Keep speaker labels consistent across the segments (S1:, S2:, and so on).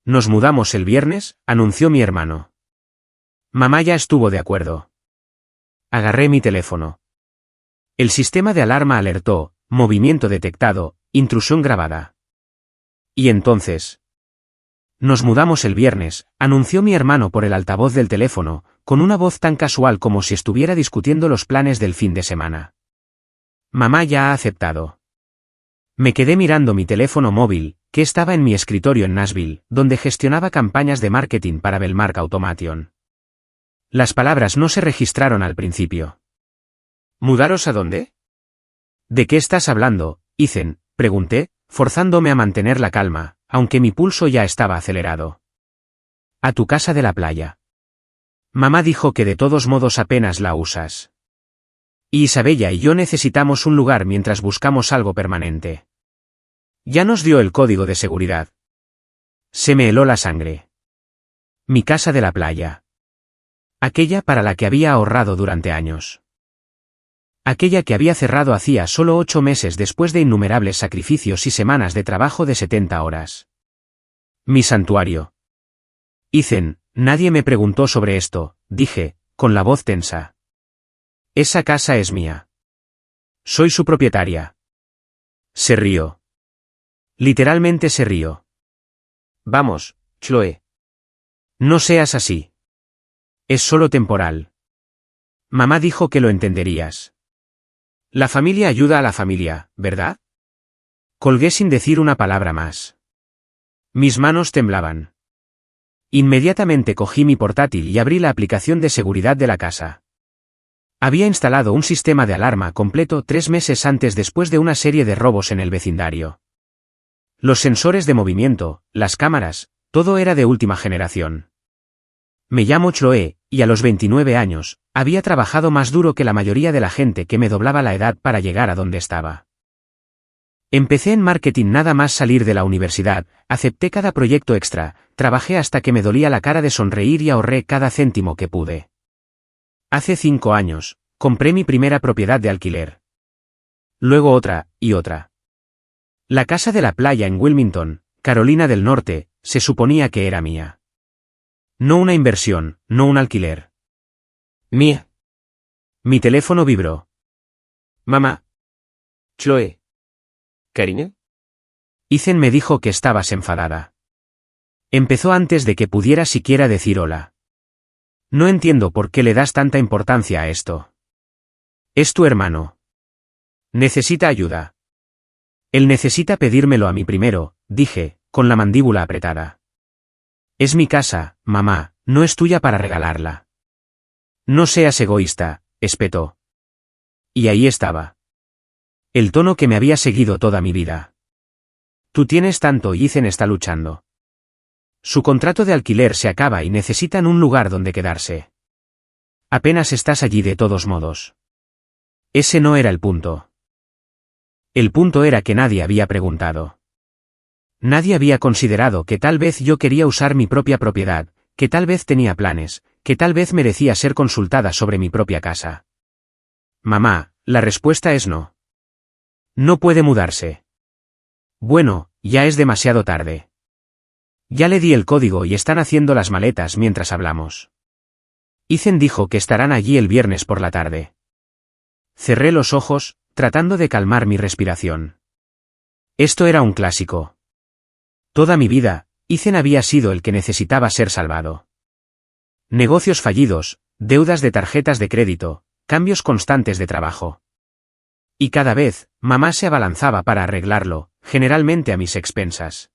S1: Nos mudamos el viernes, anunció mi hermano. Mamá ya estuvo de acuerdo. Agarré mi teléfono. El sistema de alarma alertó, movimiento detectado, intrusión grabada. Y entonces. Nos mudamos el viernes, anunció mi hermano por el altavoz del teléfono, con una voz tan casual como si estuviera discutiendo los planes del fin de semana. Mamá ya ha aceptado. Me quedé mirando mi teléfono móvil, que estaba en mi escritorio en Nashville, donde gestionaba campañas de marketing para Bellmark Automation. Las palabras no se registraron al principio. ¿Mudaros a dónde? ¿De qué estás hablando, Ethan?, pregunté, forzándome a mantener la calma, aunque mi pulso ya estaba acelerado. A tu casa de la playa. Mamá dijo que de todos modos apenas la usas. Y Isabella y yo necesitamos un lugar mientras buscamos algo permanente. Ya nos dio el código de seguridad. Se me heló la sangre. Mi casa de la playa. Aquella para la que había ahorrado durante años. Aquella que había cerrado hacía solo 8 meses después de innumerables sacrificios y semanas de trabajo de 70 horas. Mi santuario. Ethan, nadie me preguntó sobre esto, dije, con la voz tensa. Esa casa es mía. Soy su propietaria. Se rió. Literalmente se rió. Vamos, Chloe. No seas así. Es solo temporal. Mamá dijo que lo entenderías. La familia ayuda a la familia, ¿verdad? Colgué sin decir una palabra más. Mis manos temblaban. Inmediatamente cogí mi portátil y abrí la aplicación de seguridad de la casa. Había instalado un sistema de alarma completo 3 meses antes después de una serie de robos en el vecindario. Los sensores de movimiento, las cámaras, todo era de última generación. Me llamo Chloe, y a los 29 años, había trabajado más duro que la mayoría de la gente que me doblaba la edad para llegar a donde estaba. Empecé en marketing nada más salir de la universidad, acepté cada proyecto extra, trabajé hasta que me dolía la cara de sonreír y ahorré cada céntimo que pude. Hace 5 años, compré mi primera propiedad de alquiler. Luego otra, y otra. La casa de la playa en Wilmington, Carolina del Norte, se suponía que era mía. No una inversión, no un alquiler. Mía. Mi teléfono vibró. Mamá. Chloe. ¿Cariño? Ethan me dijo que estabas enfadada. Empezó antes de que pudiera siquiera decir hola. No entiendo por qué le das tanta importancia a esto. Es tu hermano. Necesita ayuda. Él necesita pedírmelo a mí primero, dije, con la mandíbula apretada. Es mi casa, mamá, no es tuya para regalarla. No seas egoísta, espetó. Y ahí estaba. El tono que me había seguido toda mi vida. Tú tienes tanto y Ethan está luchando. Su contrato de alquiler se acaba y necesitan un lugar donde quedarse. Apenas estás allí de todos modos. Ese no era el punto. El punto era que nadie había preguntado. Nadie había considerado que tal vez yo quería usar mi propia propiedad, que tal vez tenía planes, que tal vez merecía ser consultada sobre mi propia casa. Mamá, la respuesta es no. No puede mudarse. Bueno, ya es demasiado tarde. Ya le di el código y están haciendo las maletas mientras hablamos. Ethan dijo que estarán allí el viernes por la tarde. Cerré los ojos, tratando de calmar mi respiración. Esto era un clásico. Toda mi vida, Ethan había sido el que necesitaba ser salvado. Negocios fallidos, deudas de tarjetas de crédito, cambios constantes de trabajo. Y cada vez, mamá se abalanzaba para arreglarlo, generalmente a mis expensas.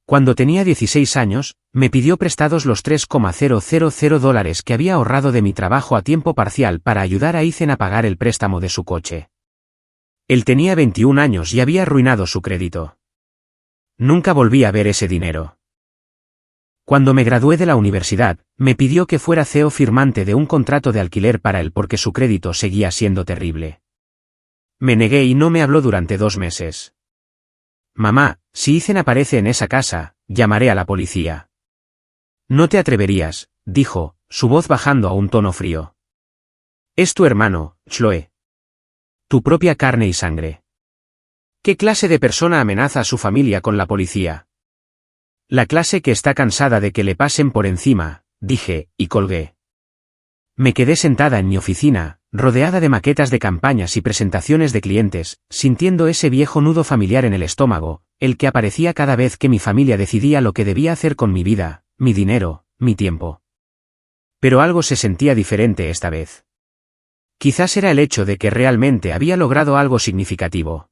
S1: Cuando tenía 16 años, me pidió prestados los $3,000 que había ahorrado de mi trabajo a tiempo parcial para ayudar a Ethan a pagar el préstamo de su coche. Él tenía 21 años y había arruinado su crédito. Nunca volví a ver ese dinero. Cuando me gradué de la universidad, me pidió que fuera CEO firmante de un contrato de alquiler para él porque su crédito seguía siendo terrible. Me negué y no me habló durante 2 meses. Mamá, si Ethan aparece en esa casa, llamaré a la policía. No te atreverías, dijo, su voz bajando a un tono frío. Es tu hermano, Chloe. Tu propia carne y sangre. ¿Qué clase de persona amenaza a su familia con la policía? La clase que está cansada de que le pasen por encima, dije, y colgué. Me quedé sentada en mi oficina, rodeada de maquetas de campañas y presentaciones de clientes, sintiendo ese viejo nudo familiar en el estómago, el que aparecía cada vez que mi familia decidía lo que debía hacer con mi vida, mi dinero, mi tiempo. Pero algo se sentía diferente esta vez. Quizás era el hecho de que realmente había logrado algo significativo.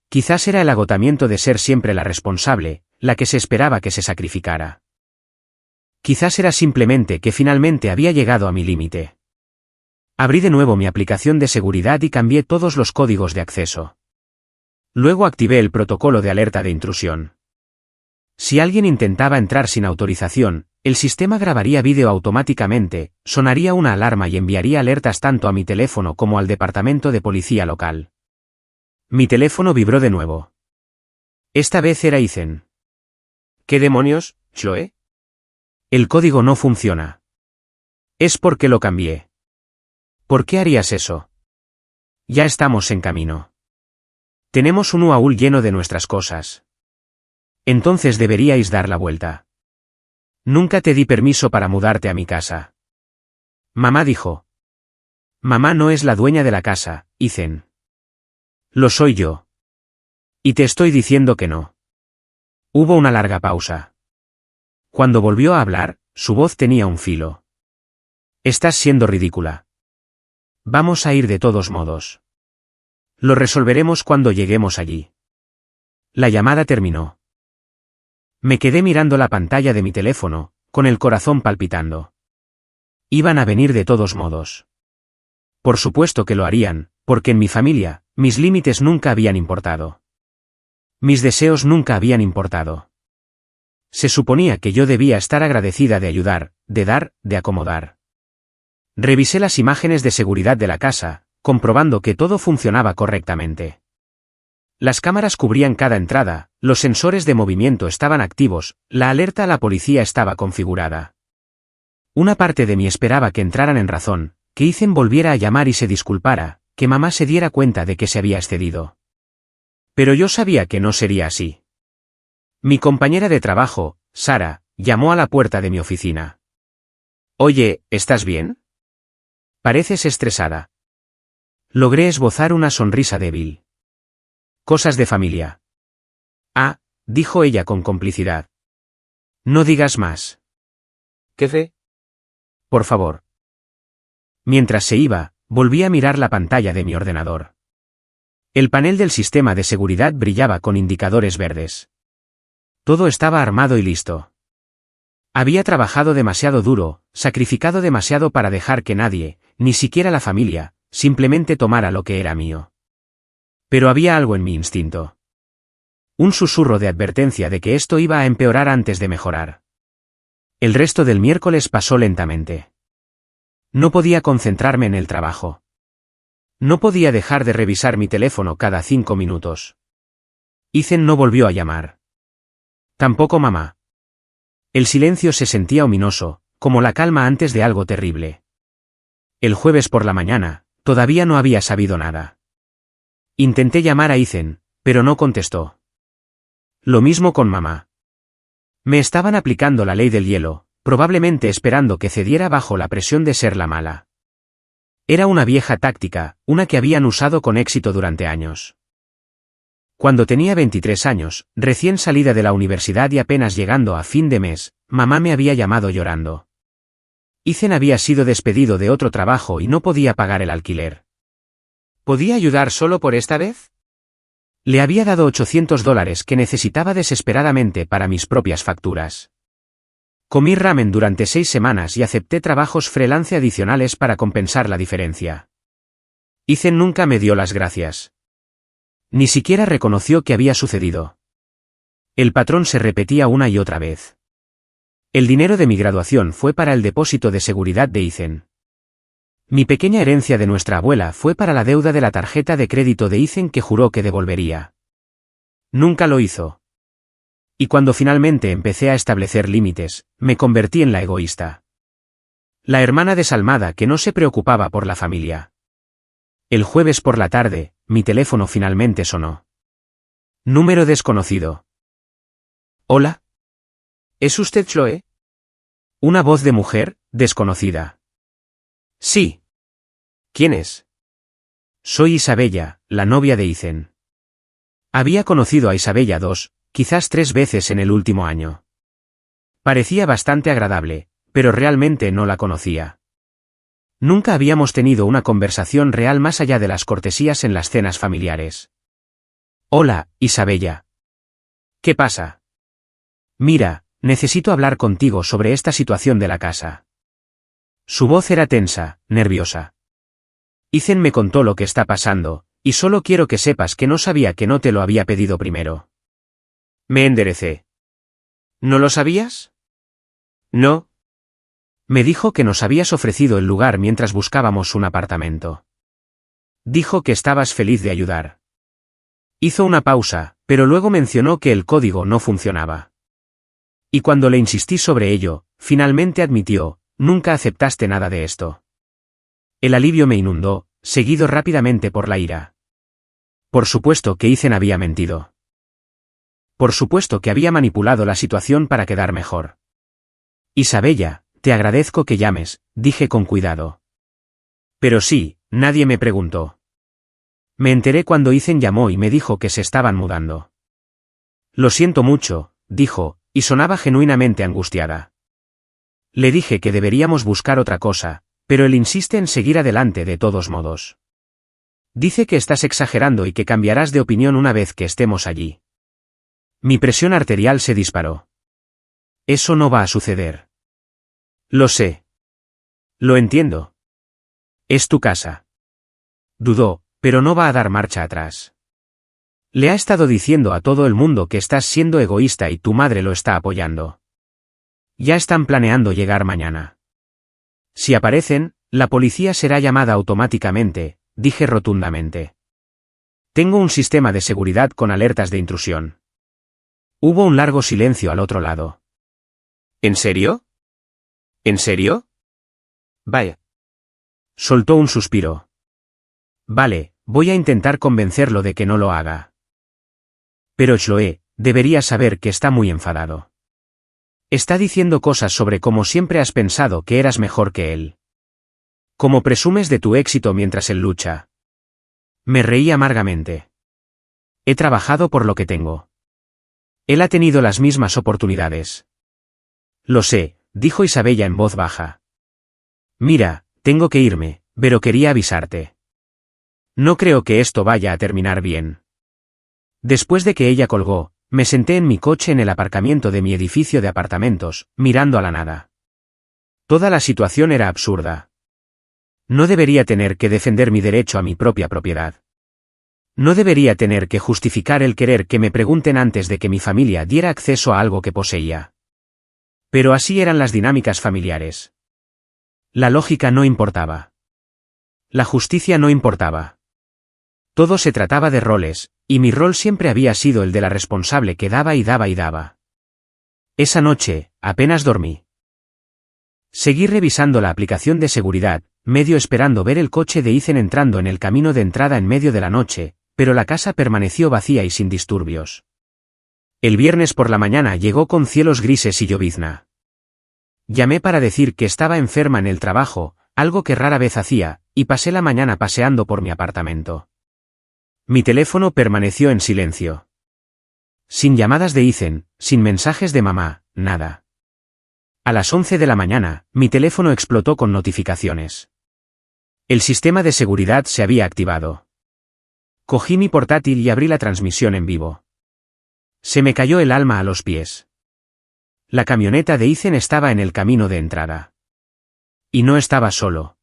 S1: Quizás era el agotamiento de ser siempre la responsable, la que se esperaba que se sacrificara. Quizás era simplemente que finalmente había llegado a mi límite. Abrí de nuevo mi aplicación de seguridad y cambié todos los códigos de acceso. Luego activé el protocolo de alerta de intrusión. Si alguien intentaba entrar sin autorización, el sistema grabaría vídeo automáticamente, sonaría una alarma y enviaría alertas tanto a mi teléfono como al departamento de policía local. Mi teléfono vibró de nuevo. Esta vez era Ethan. ¿Qué demonios, Chloe? El código no funciona. Es porque lo cambié. ¿Por qué harías eso? Ya estamos en camino. Tenemos un baúl lleno de nuestras cosas. Entonces deberíais dar la vuelta. Nunca te di permiso para mudarte a mi casa. Mamá dijo. Mamá no es la dueña de la casa, Ethan. Lo soy yo. Y te estoy diciendo que no. Hubo una larga pausa. Cuando volvió a hablar, su voz tenía un filo. Estás siendo ridícula. Vamos a ir de todos modos. Lo resolveremos cuando lleguemos allí. La llamada terminó. Me quedé mirando la pantalla de mi teléfono, con el corazón palpitando. Iban a venir de todos modos. Por supuesto que lo harían, porque en mi familia, mis límites nunca habían importado. Mis deseos nunca habían importado. Se suponía que yo debía estar agradecida de ayudar, de dar, de acomodar. Revisé las imágenes de seguridad de la casa, comprobando que todo funcionaba correctamente. Las cámaras cubrían cada entrada, los sensores de movimiento estaban activos, la alerta a la policía estaba configurada. Una parte de mí esperaba que entraran en razón, que Ethan volviera a llamar y se disculpara, que mamá se diera cuenta de que se había excedido. Pero yo sabía que no sería así. Mi compañera de trabajo, Sara, llamó a la puerta de mi oficina. Oye, ¿estás bien? Pareces estresada. Logré esbozar una sonrisa débil. Cosas de familia. Ah, dijo ella con complicidad. No digas más.
S2: ¿Qué fe?
S1: Por favor. Mientras se iba, volví a mirar la pantalla de mi ordenador. El panel del sistema de seguridad brillaba con indicadores verdes. Todo estaba armado y listo. Había trabajado demasiado duro, sacrificado demasiado para dejar que nadie, ni siquiera la familia, simplemente tomara lo que era mío. Pero había algo en mi instinto. Un susurro de advertencia de que esto iba a empeorar antes de mejorar. El resto del miércoles pasó lentamente. No podía concentrarme en el trabajo. No podía dejar de revisar mi teléfono cada 5 minutos. Ethan no volvió a llamar. Tampoco mamá. El silencio se sentía ominoso, como la calma antes de algo terrible. El jueves por la mañana, todavía no había sabido nada. Intenté llamar a Ethan, pero no contestó. Lo mismo con mamá. Me estaban aplicando la ley del hielo, probablemente esperando que cediera bajo la presión de ser la mala. Era una vieja táctica, una que habían usado con éxito durante años. Cuando tenía 23 años, recién salida de la universidad y apenas llegando a fin de mes, mamá me había llamado llorando. Ethan había sido despedido de otro trabajo y no podía pagar el alquiler. ¿Podía ayudar solo por esta vez? Le había dado $800 que necesitaba desesperadamente para mis propias facturas. Comí ramen durante 6 semanas y acepté trabajos freelance adicionales para compensar la diferencia. Ethan nunca me dio las gracias. Ni siquiera reconoció que había sucedido. El patrón se repetía una y otra vez. El dinero de mi graduación fue para el depósito de seguridad de Ethan. Mi pequeña herencia de nuestra abuela fue para la deuda de la tarjeta de crédito de Ethan que juró que devolvería. Nunca lo hizo. Y cuando finalmente empecé a establecer límites, me convertí en la egoísta. La hermana desalmada que no se preocupaba por la familia. El jueves por la tarde, mi teléfono finalmente sonó. Número desconocido. Hola. ¿Es usted Chloe? Una voz de mujer, desconocida. Sí. ¿Quién es? Soy Isabella, la novia de Ethan. Había conocido a Isabella 2, quizás 3 veces en el último año. Parecía bastante agradable, pero realmente no la conocía. Nunca habíamos tenido una conversación real más allá de las cortesías en las cenas familiares. Hola, Isabella. ¿Qué pasa? Mira, necesito hablar contigo sobre esta situación de la casa. Su voz era tensa, nerviosa. Ethan me contó lo que está pasando, y solo quiero que sepas que no sabía que no te lo había pedido primero. Me enderecé. ¿No lo sabías? No. Me dijo que nos habías ofrecido el lugar mientras buscábamos un apartamento. Dijo que estabas feliz de ayudar. Hizo una pausa, pero luego mencionó que el código no funcionaba. Y cuando le insistí sobre ello, finalmente admitió, nunca aceptaste nada de esto. El alivio me inundó, seguido rápidamente por la ira. Por supuesto que Ethan había mentido. Por supuesto que había manipulado la situación para quedar mejor. Isabella, te agradezco que llames, dije con cuidado. Pero sí, nadie me preguntó. Me enteré cuando Ethan llamó y me dijo que se estaban mudando. Lo siento mucho, dijo, y sonaba genuinamente angustiada. Le dije que deberíamos buscar otra cosa, pero él insiste en seguir adelante de todos modos. Dice que estás exagerando y que cambiarás de opinión una vez que estemos allí. Mi presión arterial se disparó. Eso no va a suceder. Lo sé. Lo entiendo. Es tu casa. Dudó, pero no va a dar marcha atrás. Le ha estado diciendo a todo el mundo que estás siendo egoísta y tu madre lo está apoyando. Ya están planeando llegar mañana. Si aparecen, la policía será llamada automáticamente, dije rotundamente. Tengo un sistema de seguridad con alertas de intrusión. Hubo un largo silencio al otro lado. ¿En serio? ¿En serio? Vaya. Soltó un suspiro. Vale, voy a intentar convencerlo de que no lo haga. Pero Chloe, debería saber que está muy enfadado. Está diciendo cosas sobre cómo siempre has pensado que eras mejor que él. Cómo presumes de tu éxito mientras él lucha. Me reí amargamente. He trabajado por lo que tengo. Él ha tenido las mismas oportunidades. Lo sé, dijo Isabella en voz baja. Mira, tengo que irme, pero quería avisarte. No creo que esto vaya a terminar bien. Después de que ella colgó, me senté en mi coche en el aparcamiento de mi edificio de apartamentos, mirando a la nada. Toda la situación era absurda. No debería tener que defender mi derecho a mi propia propiedad. No debería tener que justificar el querer que me pregunten antes de que mi familia diera acceso a algo que poseía. Pero así eran las dinámicas familiares. La lógica no importaba. La justicia no importaba. Todo se trataba de roles, y mi rol siempre había sido el de la responsable que daba y daba y daba. Esa noche, apenas dormí. Seguí revisando la aplicación de seguridad, medio esperando ver el coche de Ethan entrando en el camino de entrada en medio de la noche, pero la casa permaneció vacía y sin disturbios. El viernes por la mañana llegó con cielos grises y llovizna. Llamé para decir que estaba enferma en el trabajo, algo que rara vez hacía, y pasé la mañana paseando por mi apartamento. Mi teléfono permaneció en silencio. Sin llamadas de Ethan, sin mensajes de mamá, nada. A las 11 de la mañana, mi teléfono explotó con notificaciones. El sistema de seguridad se había activado. Cogí mi portátil y abrí la transmisión en vivo. Se me cayó el alma a los pies. La camioneta de Ethan estaba en el camino de entrada. Y no estaba solo.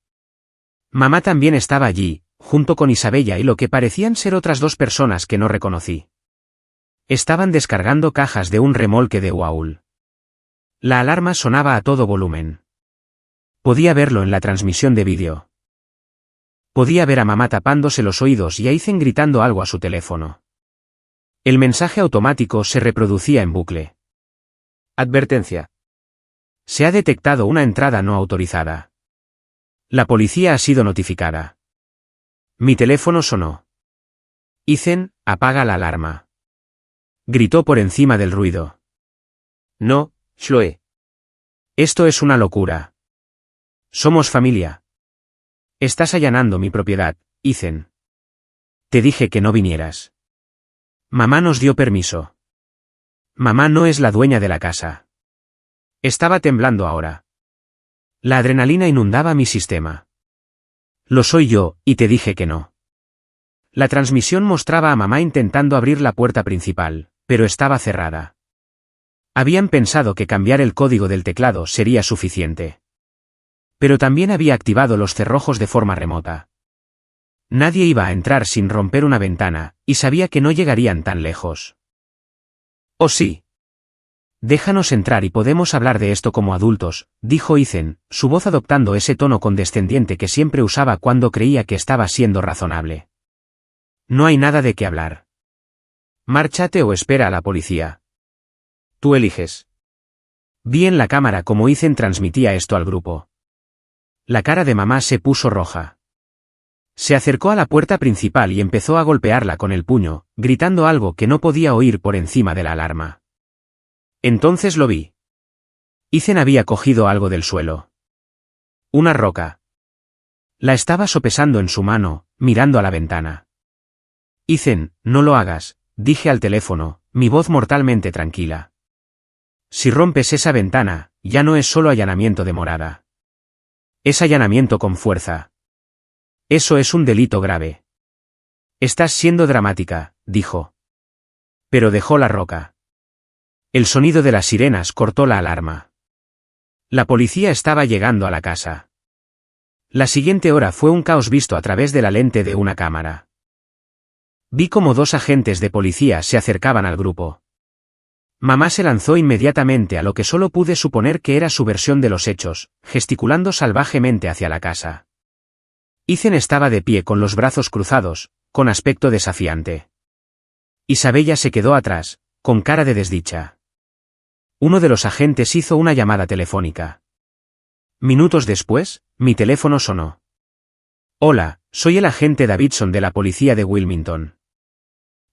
S1: Mamá también estaba allí, junto con Isabella y lo que parecían ser otras 2 personas que no reconocí. Estaban descargando cajas de un remolque de U-Haul. La alarma sonaba a todo volumen. Podía verlo en la transmisión de vídeo. Podía ver a mamá tapándose los oídos y a Ethan gritando algo a su teléfono. El mensaje automático se reproducía en bucle. Advertencia. Se ha detectado una entrada no autorizada. La policía ha sido notificada. Mi teléfono sonó. Ethan, apaga la alarma. Gritó por encima del ruido. No, Chloe. Esto es una locura. Somos familia. Estás allanando mi propiedad, Ethan. Te dije que no vinieras. Mamá nos dio permiso. Mamá no es la dueña de la casa. Estaba temblando ahora. La adrenalina inundaba mi sistema. Lo soy yo, y te dije que no. La transmisión mostraba a mamá intentando abrir la puerta principal, pero estaba cerrada. Habían pensado que cambiar el código del teclado sería suficiente. Pero también había activado los cerrojos de forma remota. Nadie iba a entrar sin romper una ventana, y sabía que no llegarían tan lejos. «Oh sí. Déjanos entrar y podemos hablar de esto como adultos», dijo Ethan, su voz adoptando ese tono condescendiente que siempre usaba cuando creía que estaba siendo razonable. «No hay nada de qué hablar. Márchate o espera a la policía. Tú eliges». Vi en la cámara cómo Ethan transmitía esto al grupo. La cara de mamá se puso roja. Se acercó a la puerta principal y empezó a golpearla con el puño, gritando algo que no podía oír por encima de la alarma. Entonces lo vi. Ethan había cogido algo del suelo. Una roca. La estaba sopesando en su mano, mirando a la ventana. Ethan, no lo hagas, dije al teléfono, mi voz mortalmente tranquila. Si rompes esa ventana, ya no es solo allanamiento de morada. Es allanamiento con fuerza. Eso es un delito grave. Estás siendo dramática, dijo. Pero dejó la roca. El sonido de las sirenas cortó la alarma. La policía estaba llegando a la casa. La siguiente hora fue un caos visto a través de la lente de una cámara. Vi cómo 2 agentes de policía se acercaban al grupo. Mamá se lanzó inmediatamente a lo que solo pude suponer que era su versión de los hechos, gesticulando salvajemente hacia la casa. Ethan estaba de pie con los brazos cruzados, con aspecto desafiante. Isabella se quedó atrás, con cara de desdicha. Uno de los agentes hizo una llamada telefónica. Minutos después, mi teléfono sonó. Hola, soy el agente Davidson de la policía de Wilmington.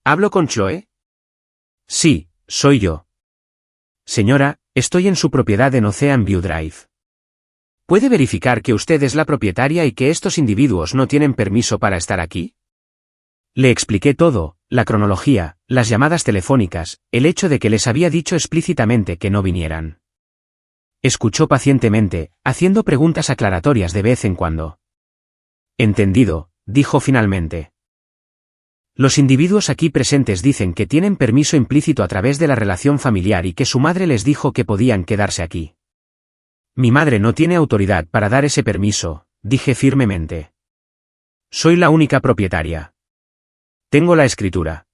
S1: ¿Hablo con Chloe? Sí, soy yo. Señora, estoy en su propiedad en Ocean View Drive. ¿Puede verificar que usted es la propietaria y que estos individuos no tienen permiso para estar aquí? Le expliqué todo, la cronología, las llamadas telefónicas, el hecho de que les había dicho explícitamente que no vinieran. Escuchó pacientemente, haciendo preguntas aclaratorias de vez en cuando. Entendido, dijo finalmente. Los individuos aquí presentes dicen que tienen permiso implícito a través de la relación familiar y que su madre les dijo que podían quedarse aquí. Mi madre no tiene autoridad para dar ese permiso, dije firmemente. Soy la única propietaria. Tengo la escritura.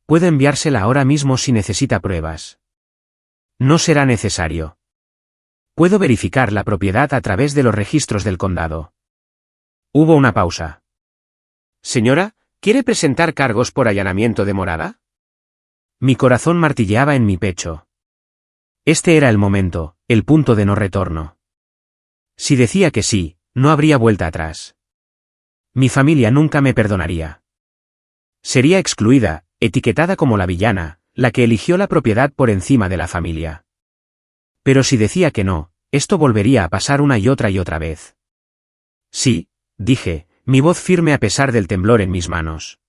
S1: Puedo enviársela ahora mismo si necesita pruebas. No será necesario. Puedo verificar la propiedad a través de los registros del condado. Hubo una pausa. Señora, ¿quiere presentar cargos por allanamiento de morada? Mi corazón martilleaba en mi pecho. Este era el momento, el punto de no retorno. Si decía que sí, no habría vuelta atrás. Mi familia nunca me perdonaría. Sería excluida, etiquetada como la villana, la que eligió la propiedad por encima de la familia. Pero si decía que no, esto volvería a pasar una y otra vez. Sí, dije, mi voz firme a pesar del temblor en mis manos.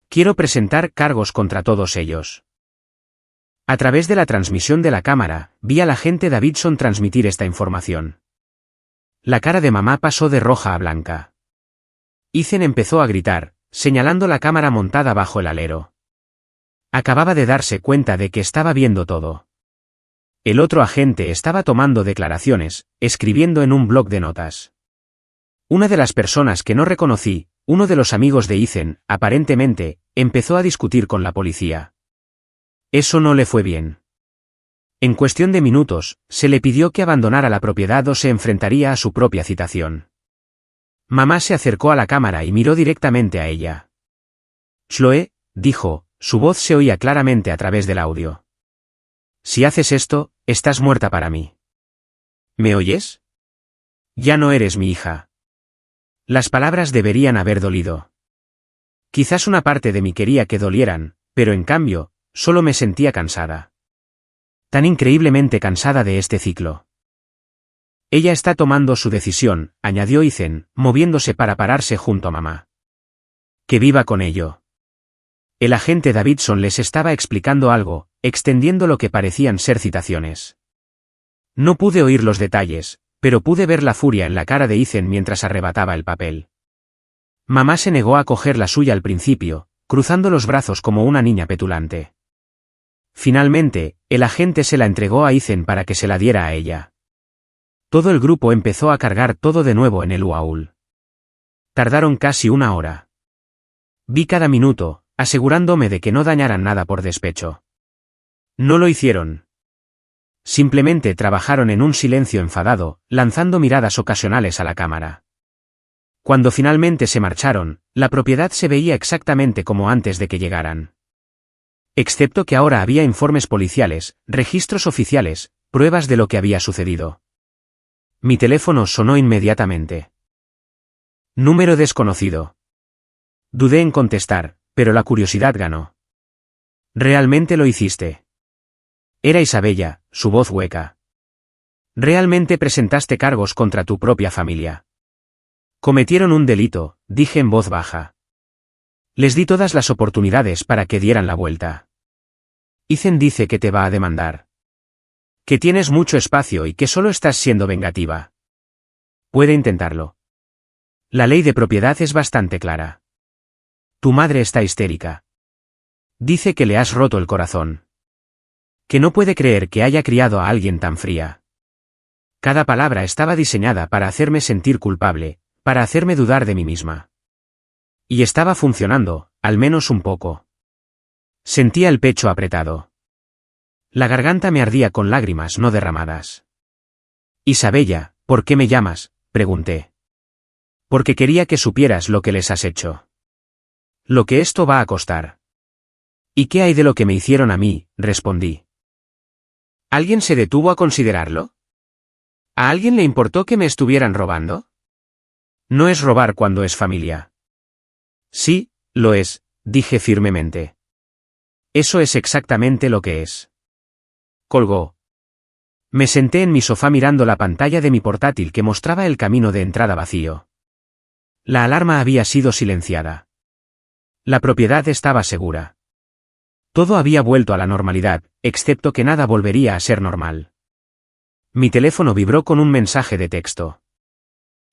S1: Quiero presentar cargos contra todos ellos. A través de la transmisión de la cámara, vi al agente Davidson transmitir esta información. La cara de mamá pasó de roja a blanca. Ethan empezó a gritar, señalando la cámara montada bajo el alero. Acababa de darse cuenta de que estaba viendo todo. El otro agente estaba tomando declaraciones, escribiendo en un bloc de notas. Una de las personas que no reconocí, uno de los amigos de Ethan, aparentemente, empezó a discutir con la policía. Eso no le fue bien. En cuestión de minutos, se le pidió que abandonara la propiedad o se enfrentaría a su propia citación. Mamá se acercó a la cámara y miró directamente a ella. Chloe, dijo, su voz se oía claramente a través del audio. Si haces esto, estás muerta para mí. ¿Me oyes? Ya no eres mi hija. Las palabras deberían haber dolido. Quizás una parte de mí quería que dolieran, pero en cambio, solo me sentía cansada. Tan increíblemente cansada de este ciclo. Ella está tomando su decisión, añadió Ethan, moviéndose para pararse junto a mamá. Que viva con ello. El agente Davidson les estaba explicando algo, extendiendo lo que parecían ser citaciones. No pude oír los detalles, pero pude ver la furia en la cara de Ethan mientras arrebataba el papel. Mamá se negó a coger la suya al principio, cruzando los brazos como una niña petulante. Finalmente, el agente se la entregó a Ethan para que se la diera a ella. Todo el grupo empezó a cargar todo de nuevo en el baúl. Tardaron casi una hora. Vi cada minuto, asegurándome de que no dañaran nada por despecho. No lo hicieron. Simplemente trabajaron en un silencio enfadado, lanzando miradas ocasionales a la cámara. Cuando finalmente se marcharon, la propiedad se veía exactamente como antes de que llegaran. Excepto que ahora había informes policiales, registros oficiales, pruebas de lo que había sucedido. Mi teléfono sonó inmediatamente. Número desconocido. Dudé en contestar, pero la curiosidad ganó. ¿Realmente lo hiciste? Era Isabella, su voz hueca. ¿Realmente presentaste cargos contra tu propia familia? Cometieron un delito, dije en voz baja. Les di todas las oportunidades para que dieran la vuelta. Ethan dice que te va a demandar. Que tienes mucho espacio y que solo estás siendo vengativa. Puede intentarlo. La ley de propiedad es bastante clara. Tu madre está histérica. Dice que le has roto el corazón. Que no puede creer que haya criado a alguien tan fría. Cada palabra estaba diseñada para hacerme sentir culpable, para hacerme dudar de mí misma. Y estaba funcionando, al menos un poco. Sentía el pecho apretado. La garganta me ardía con lágrimas no derramadas. Isabella, ¿por qué me llamas?, pregunté. Porque quería que supieras lo que les has hecho. Lo que esto va a costar. ¿Y qué hay de lo que me hicieron a mí?, respondí. ¿Alguien se detuvo a considerarlo? ¿A alguien le importó que me estuvieran robando? No es robar cuando es familia. Sí, lo es, dije firmemente. Eso es exactamente lo que es. Colgó. Me senté en mi sofá mirando la pantalla de mi portátil que mostraba el camino de entrada vacío. La alarma había sido silenciada. La propiedad estaba segura. Todo había vuelto a la normalidad, excepto que nada volvería a ser normal. Mi teléfono vibró con un mensaje de texto.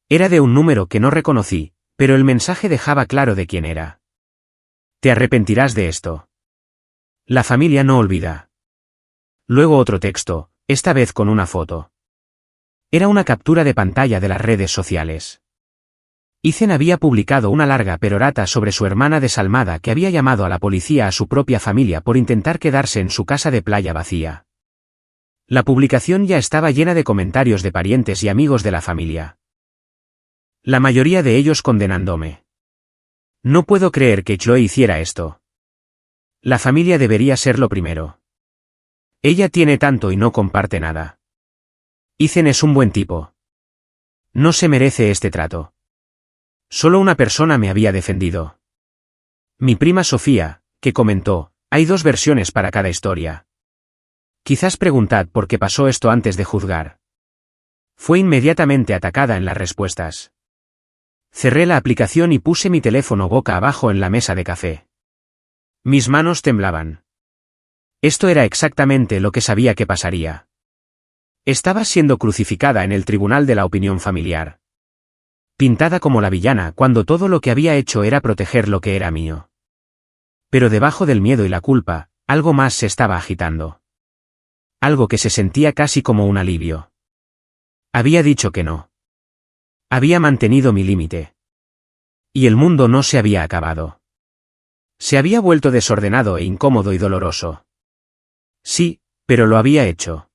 S1: Era de un número que no reconocí, pero el mensaje dejaba claro de quién era. Te arrepentirás de esto. La familia no olvida. Luego otro texto, esta vez con una foto. Era una captura de pantalla de las redes sociales. Ethan había publicado una larga perorata sobre su hermana desalmada que había llamado a la policía a su propia familia por intentar quedarse en su casa de playa vacía. La publicación ya estaba llena de comentarios de parientes y amigos de la familia. La mayoría de ellos condenándome. No puedo creer que Chloe hiciera esto. La familia debería ser lo primero. Ella tiene tanto y no comparte nada. Ethan es un buen tipo. No se merece este trato. Solo una persona me había defendido. Mi prima Sofía, que comentó, hay dos versiones para cada historia. Quizás preguntad por qué pasó esto antes de juzgar. Fue inmediatamente atacada en las respuestas. Cerré la aplicación y puse mi teléfono boca abajo en la mesa de café. Mis manos temblaban. Esto era exactamente lo que sabía que pasaría. Estaba siendo crucificada en el tribunal de la opinión familiar. Pintada como la villana cuando todo lo que había hecho era proteger lo que era mío. Pero debajo del miedo y la culpa, algo más se estaba agitando. Algo que se sentía casi como un alivio. Había dicho que no. Había mantenido mi límite. Y el mundo no se había acabado. Se había vuelto desordenado e incómodo y doloroso. Sí, pero lo había hecho.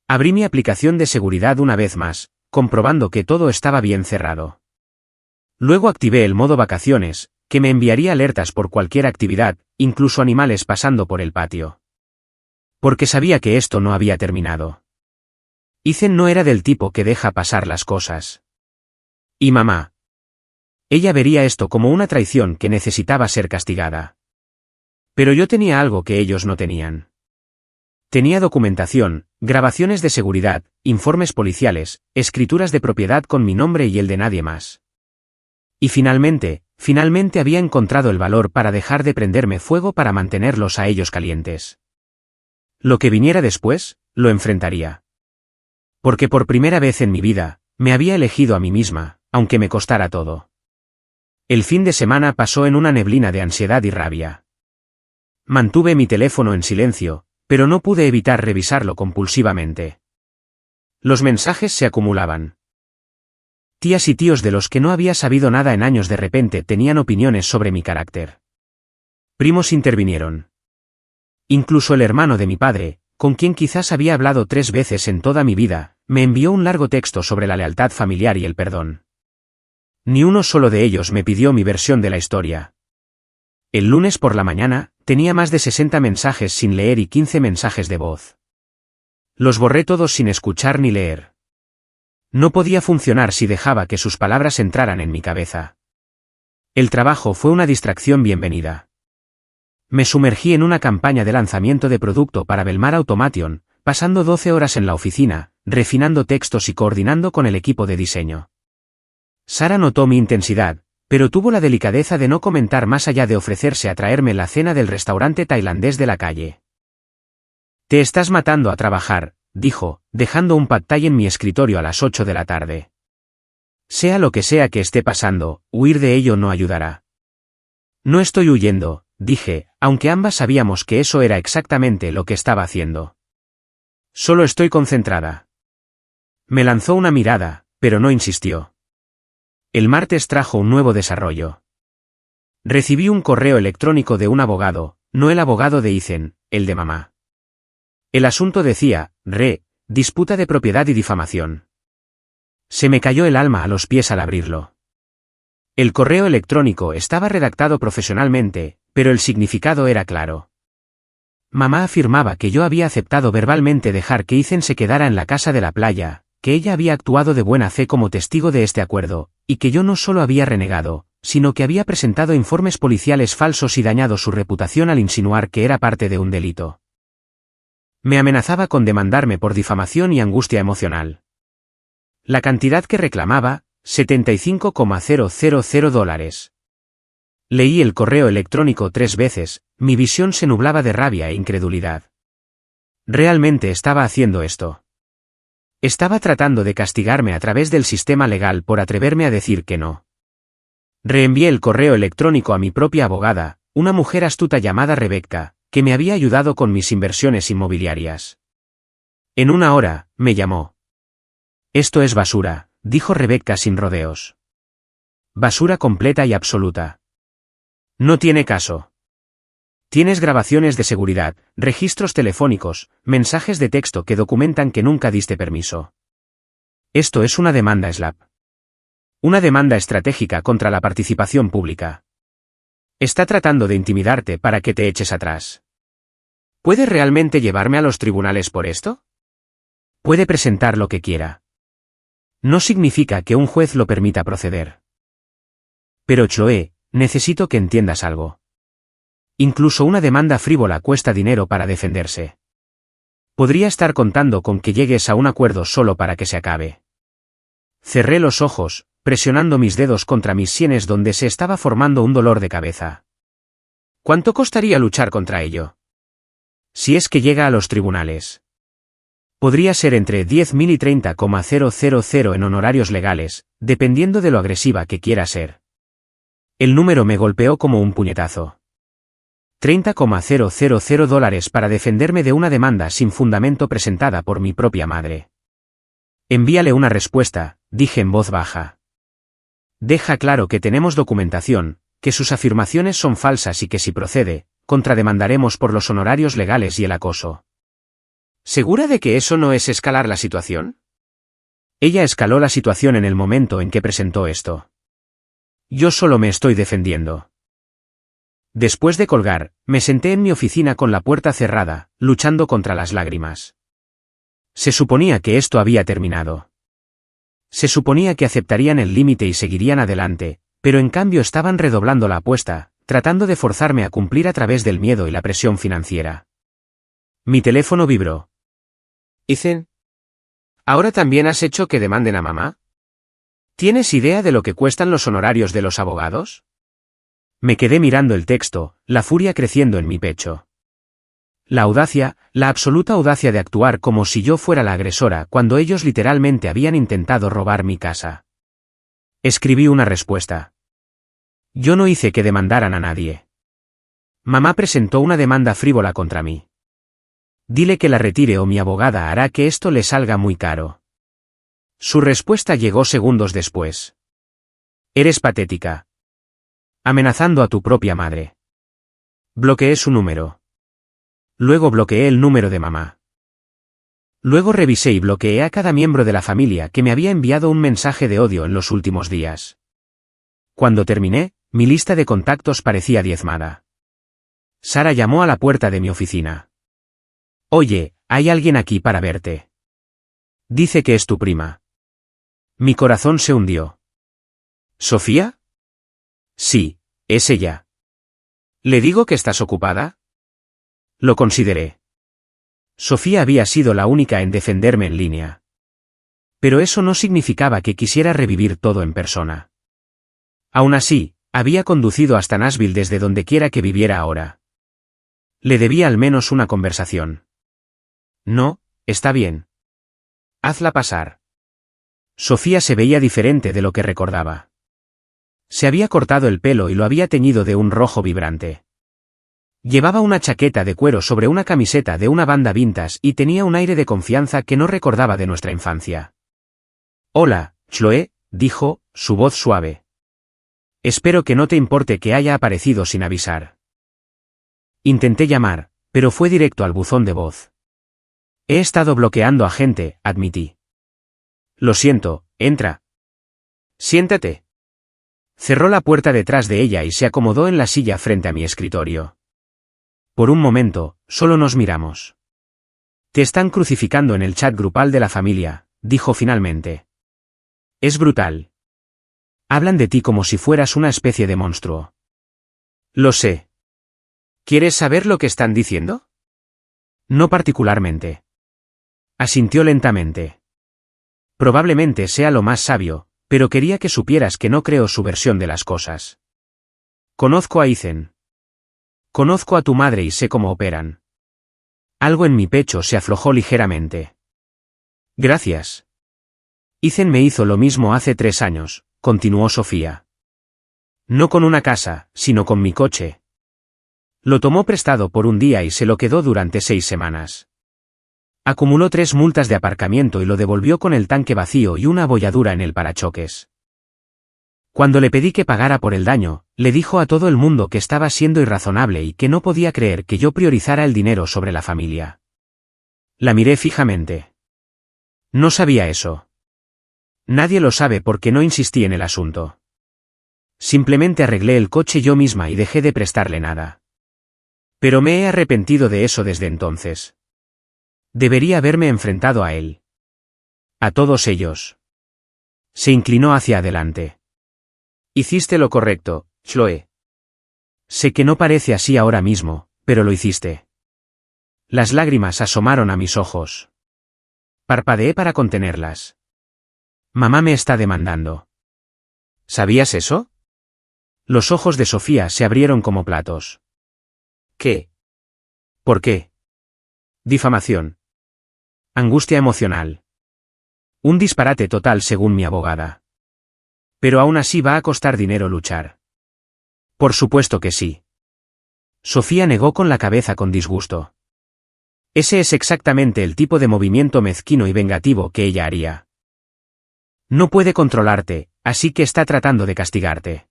S1: Abrí mi aplicación de seguridad una vez más, comprobando que todo estaba bien cerrado. Luego activé el modo vacaciones, que me enviaría alertas por cualquier actividad, incluso animales pasando por el patio. Porque sabía que esto no había terminado. Ethan no era del tipo que deja pasar las cosas. Y mamá. Ella vería esto como una traición que necesitaba ser castigada. Pero yo tenía algo que ellos no tenían. Tenía documentación, grabaciones de seguridad, informes policiales, escrituras de propiedad con mi nombre y el de nadie más. Y finalmente había encontrado el valor para dejar de prenderme fuego para mantenerlos a ellos calientes. Lo que viniera después, lo enfrentaría. Porque por primera vez en mi vida, me había elegido a mí misma, aunque me costara todo. El fin de semana pasó en una neblina de ansiedad y rabia. Mantuve mi teléfono en silencio, pero no pude evitar revisarlo compulsivamente. Los mensajes se acumulaban. Tías y tíos de los que no había sabido nada en años de repente tenían opiniones sobre mi carácter. Primos intervinieron. Incluso el hermano de mi padre, con quien quizás había hablado 3 veces en toda mi vida, me envió un largo texto sobre la lealtad familiar y el perdón. Ni uno solo de ellos me pidió mi versión de la historia. El lunes por la mañana, tenía más de 60 mensajes sin leer y 15 mensajes de voz. Los borré todos sin escuchar ni leer. No podía funcionar si dejaba que sus palabras entraran en mi cabeza. El trabajo fue una distracción bienvenida. Me sumergí en una campaña de lanzamiento de producto para Belmar Automation, pasando 12 horas en la oficina, refinando textos y coordinando con el equipo de diseño. Sara notó mi intensidad, pero tuvo la delicadeza de no comentar más allá de ofrecerse a traerme la cena del restaurante tailandés de la calle. «Te estás matando a trabajar», dijo, dejando un pad thai en mi escritorio a las 8 de la tarde. «Sea lo que sea que esté pasando, huir de ello no ayudará». «No estoy huyendo», dije, aunque ambas sabíamos que eso era exactamente lo que estaba haciendo. «Solo estoy concentrada». Me lanzó una mirada, pero no insistió. El martes trajo un nuevo desarrollo. Recibí un correo electrónico de un abogado, no el abogado de Ethan, el de mamá. El asunto decía, disputa de propiedad y difamación. Se me cayó el alma a los pies al abrirlo. El correo electrónico estaba redactado profesionalmente, pero el significado era claro. Mamá afirmaba que yo había aceptado verbalmente dejar que Ethan se quedara en la casa de la playa, que ella había actuado de buena fe como testigo de este acuerdo, y que yo no solo había renegado, sino que había presentado informes policiales falsos y dañado su reputación al insinuar que era parte de un delito. Me amenazaba con demandarme por difamación y angustia emocional. La cantidad que reclamaba, $75,000. Leí el correo electrónico 3 veces, mi visión se nublaba de rabia e incredulidad. ¿Realmente estaba haciendo esto? Estaba tratando de castigarme a través del sistema legal por atreverme a decir que no. Reenvié el correo electrónico a mi propia abogada, una mujer astuta llamada Rebecca, que me había ayudado con mis inversiones inmobiliarias. En 1 hora, me llamó. «Esto es basura», dijo Rebecca sin rodeos. «Basura completa y absoluta. No tiene caso. Tienes grabaciones de seguridad, registros telefónicos, mensajes de texto que documentan que nunca diste permiso. Esto es una demanda SLAPP. Una demanda estratégica contra la participación pública. Está tratando de intimidarte para que te eches atrás. ¿Puede realmente llevarme a los tribunales por esto? Puede presentar lo que quiera. No significa que un juez lo permita proceder. Pero Chloe, necesito que entiendas algo. Incluso una demanda frívola cuesta dinero para defenderse. Podría estar contando con que llegues a un acuerdo solo para que se acabe». Cerré los ojos, presionando mis dedos contra mis sienes donde se estaba formando un dolor de cabeza. ¿Cuánto costaría luchar contra ello? Si es que llega a los tribunales. Podría ser entre 10.000 y 30,000 en honorarios legales, dependiendo de lo agresiva que quiera ser. El número me golpeó como un puñetazo. $30,000 para defenderme de una demanda sin fundamento presentada por mi propia madre. Envíale una respuesta, dije en voz baja. Deja claro que tenemos documentación, que sus afirmaciones son falsas y que si procede, contrademandaremos por los honorarios legales y el acoso. ¿Segura de que eso no es escalar la situación? Ella escaló la situación en el momento en que presentó esto. Yo solo me estoy defendiendo. Después de colgar, me senté en mi oficina con la puerta cerrada, luchando contra las lágrimas. Se suponía que esto había terminado. Se suponía que aceptarían el límite y seguirían adelante, pero en cambio estaban redoblando la apuesta, tratando de forzarme a cumplir a través del miedo y la presión financiera. Mi teléfono vibró. Ethan, ¿ahora también has hecho que demanden a mamá? ¿Tienes idea de lo que cuestan los honorarios de los abogados? Me quedé mirando el texto, la furia creciendo en mi pecho. La audacia, la absoluta audacia de actuar como si yo fuera la agresora cuando ellos literalmente habían intentado robar mi casa. Escribí una respuesta. Yo no hice que demandaran a nadie. Mamá presentó una demanda frívola contra mí. Dile que la retire o mi abogada hará que esto le salga muy caro. Su respuesta llegó segundos después. Eres patética. Amenazando a tu propia madre. Bloqueé su número. Luego bloqueé el número de mamá. Luego revisé y bloqueé a cada miembro de la familia que me había enviado un mensaje de odio en los últimos días. Cuando terminé, mi lista de contactos parecía diezmada. Sara llamó a la puerta de mi oficina. Oye, hay alguien aquí para verte. Dice que es tu prima. Mi corazón se hundió. ¿Sofía? Sí, es ella. ¿Le digo que estás ocupada? Lo consideré. Sofía había sido la única en defenderme en línea. Pero eso no significaba que quisiera revivir todo en persona. Aún así, había conducido hasta Nashville desde donde quiera que viviera ahora. Le debía al menos una conversación. No, está bien. Hazla pasar. Sofía se veía diferente de lo que recordaba. Se había cortado el pelo y lo había teñido de un rojo vibrante. Llevaba una chaqueta de cuero sobre una camiseta de una banda vintage y tenía un aire de confianza que no recordaba de nuestra infancia. Hola, Chloe, dijo, su voz suave. Espero que no te importe que haya aparecido sin avisar. Intenté llamar, pero fue directo al buzón de voz. He estado bloqueando a gente, admití. Lo siento, entra. Siéntate. Cerró la puerta detrás de ella y se acomodó en la silla frente a mi escritorio. Por un momento, solo nos miramos. Te están crucificando en el chat grupal de la familia, dijo finalmente. Es brutal. Hablan de ti como si fueras una especie de monstruo. Lo sé. ¿Quieres saber lo que están diciendo? No particularmente. Asintió lentamente. Probablemente sea lo más sabio, pero quería que supieras que no creo su versión de las cosas. Conozco a Ethan. Conozco a tu madre y sé cómo operan. Algo en mi pecho se aflojó ligeramente. Gracias. Ethan me hizo lo mismo hace 3 años, continuó Sofía. No con una casa, sino con mi coche. Lo tomó prestado por un día y se lo quedó durante 6 semanas. Acumuló 3 multas de aparcamiento y lo devolvió con el tanque vacío y una abolladura en el parachoques. Cuando le pedí que pagara por el daño, le dijo a todo el mundo que estaba siendo irrazonable y que no podía creer que yo priorizara el dinero sobre la familia. La miré fijamente. No sabía eso. Nadie lo sabe porque no insistí en el asunto. Simplemente arreglé el coche yo misma y dejé de prestarle nada. Pero me he arrepentido de eso desde entonces. Debería haberme enfrentado a él. A todos ellos. Se inclinó hacia adelante. Hiciste lo correcto, Chloe. Sé que no parece así ahora mismo, pero lo hiciste. Las lágrimas asomaron a mis ojos. Parpadeé para contenerlas. Mamá me está demandando. ¿Sabías eso? Los ojos de Sofía se abrieron como platos. ¿Qué? ¿Por qué? Difamación. Angustia emocional. Un disparate total según mi abogada. Pero aún así va a costar dinero luchar. Por supuesto que sí. Sofía negó con la cabeza con disgusto. Ese es exactamente el tipo de movimiento mezquino y vengativo que ella haría. No puede controlarte, así que está tratando de castigarte.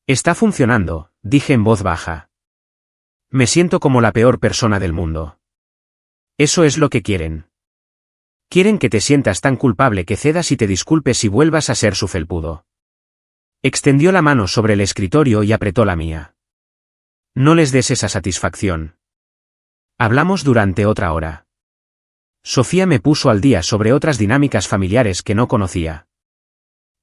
S1: Está funcionando, dije en voz baja. Me siento como la peor persona del mundo. Eso es lo que quieren. Quieren que te sientas tan culpable que cedas y te disculpes y vuelvas a ser su felpudo. Extendió la mano sobre el escritorio y apretó la mía. No les des esa satisfacción. Hablamos durante otra hora. Sofía me puso al día sobre otras dinámicas familiares que no conocía.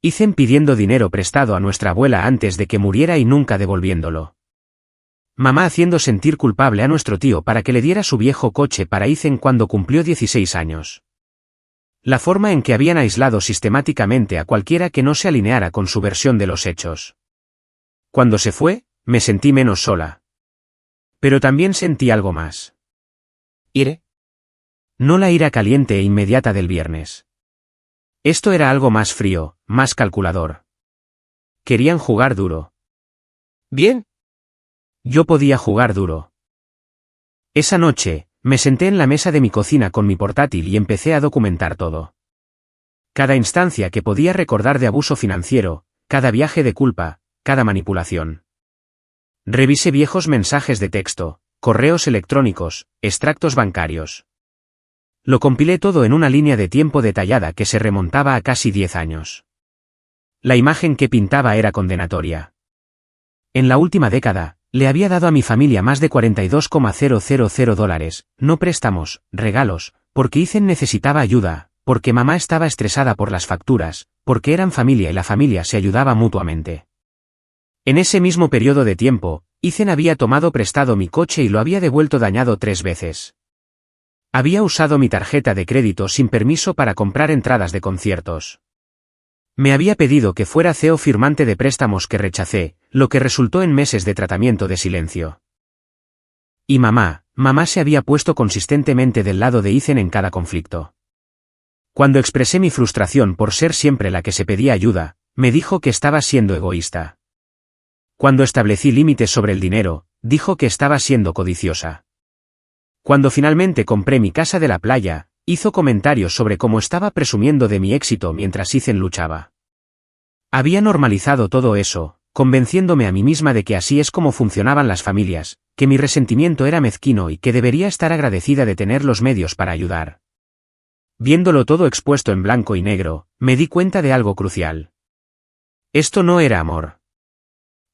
S1: Ethan pidiendo dinero prestado a nuestra abuela antes de que muriera y nunca devolviéndolo. Mamá haciendo sentir culpable a nuestro tío para que le diera su viejo coche para Ethan cuando cumplió 16 años. La forma en que habían aislado sistemáticamente a cualquiera que no se alineara con su versión de los hechos. Cuando se fue, me sentí menos sola. Pero también sentí algo más. ¿Ire? No la ira caliente e inmediata del viernes. Esto era algo más frío, más calculador. Querían jugar duro. Bien. Yo podía jugar duro. Esa noche, me senté en la mesa de mi cocina con mi portátil y empecé a documentar todo. Cada instancia que podía recordar de abuso financiero, cada viaje de culpa, cada manipulación. Revisé viejos mensajes de texto, correos electrónicos, extractos bancarios. Lo compilé todo en una línea de tiempo detallada que se remontaba a casi 10 años. La imagen que pintaba era condenatoria. En la última década, le había dado a mi familia más de $42,000, no préstamos, regalos, porque Ethan necesitaba ayuda, porque mamá estaba estresada por las facturas, porque eran familia y la familia se ayudaba mutuamente. En ese mismo periodo de tiempo, Ethan había tomado prestado mi coche y lo había devuelto dañado 3 veces. Había usado mi tarjeta de crédito sin permiso para comprar entradas de conciertos. Me había pedido que fuera CEO firmante de préstamos que rechacé, lo que resultó en meses de tratamiento de silencio. Y mamá se había puesto consistentemente del lado de Ethan en cada conflicto. Cuando expresé mi frustración por ser siempre la que se pedía ayuda, me dijo que estaba siendo egoísta. Cuando establecí límites sobre el dinero, dijo que estaba siendo codiciosa. Cuando finalmente compré mi casa de la playa, hizo comentarios sobre cómo estaba presumiendo de mi éxito mientras Ethan luchaba. Había normalizado todo eso, convenciéndome a mí misma de que así es como funcionaban las familias, que mi resentimiento era mezquino y que debería estar agradecida de tener los medios para ayudar. Viéndolo todo expuesto en blanco y negro, me di cuenta de algo crucial. Esto no era amor.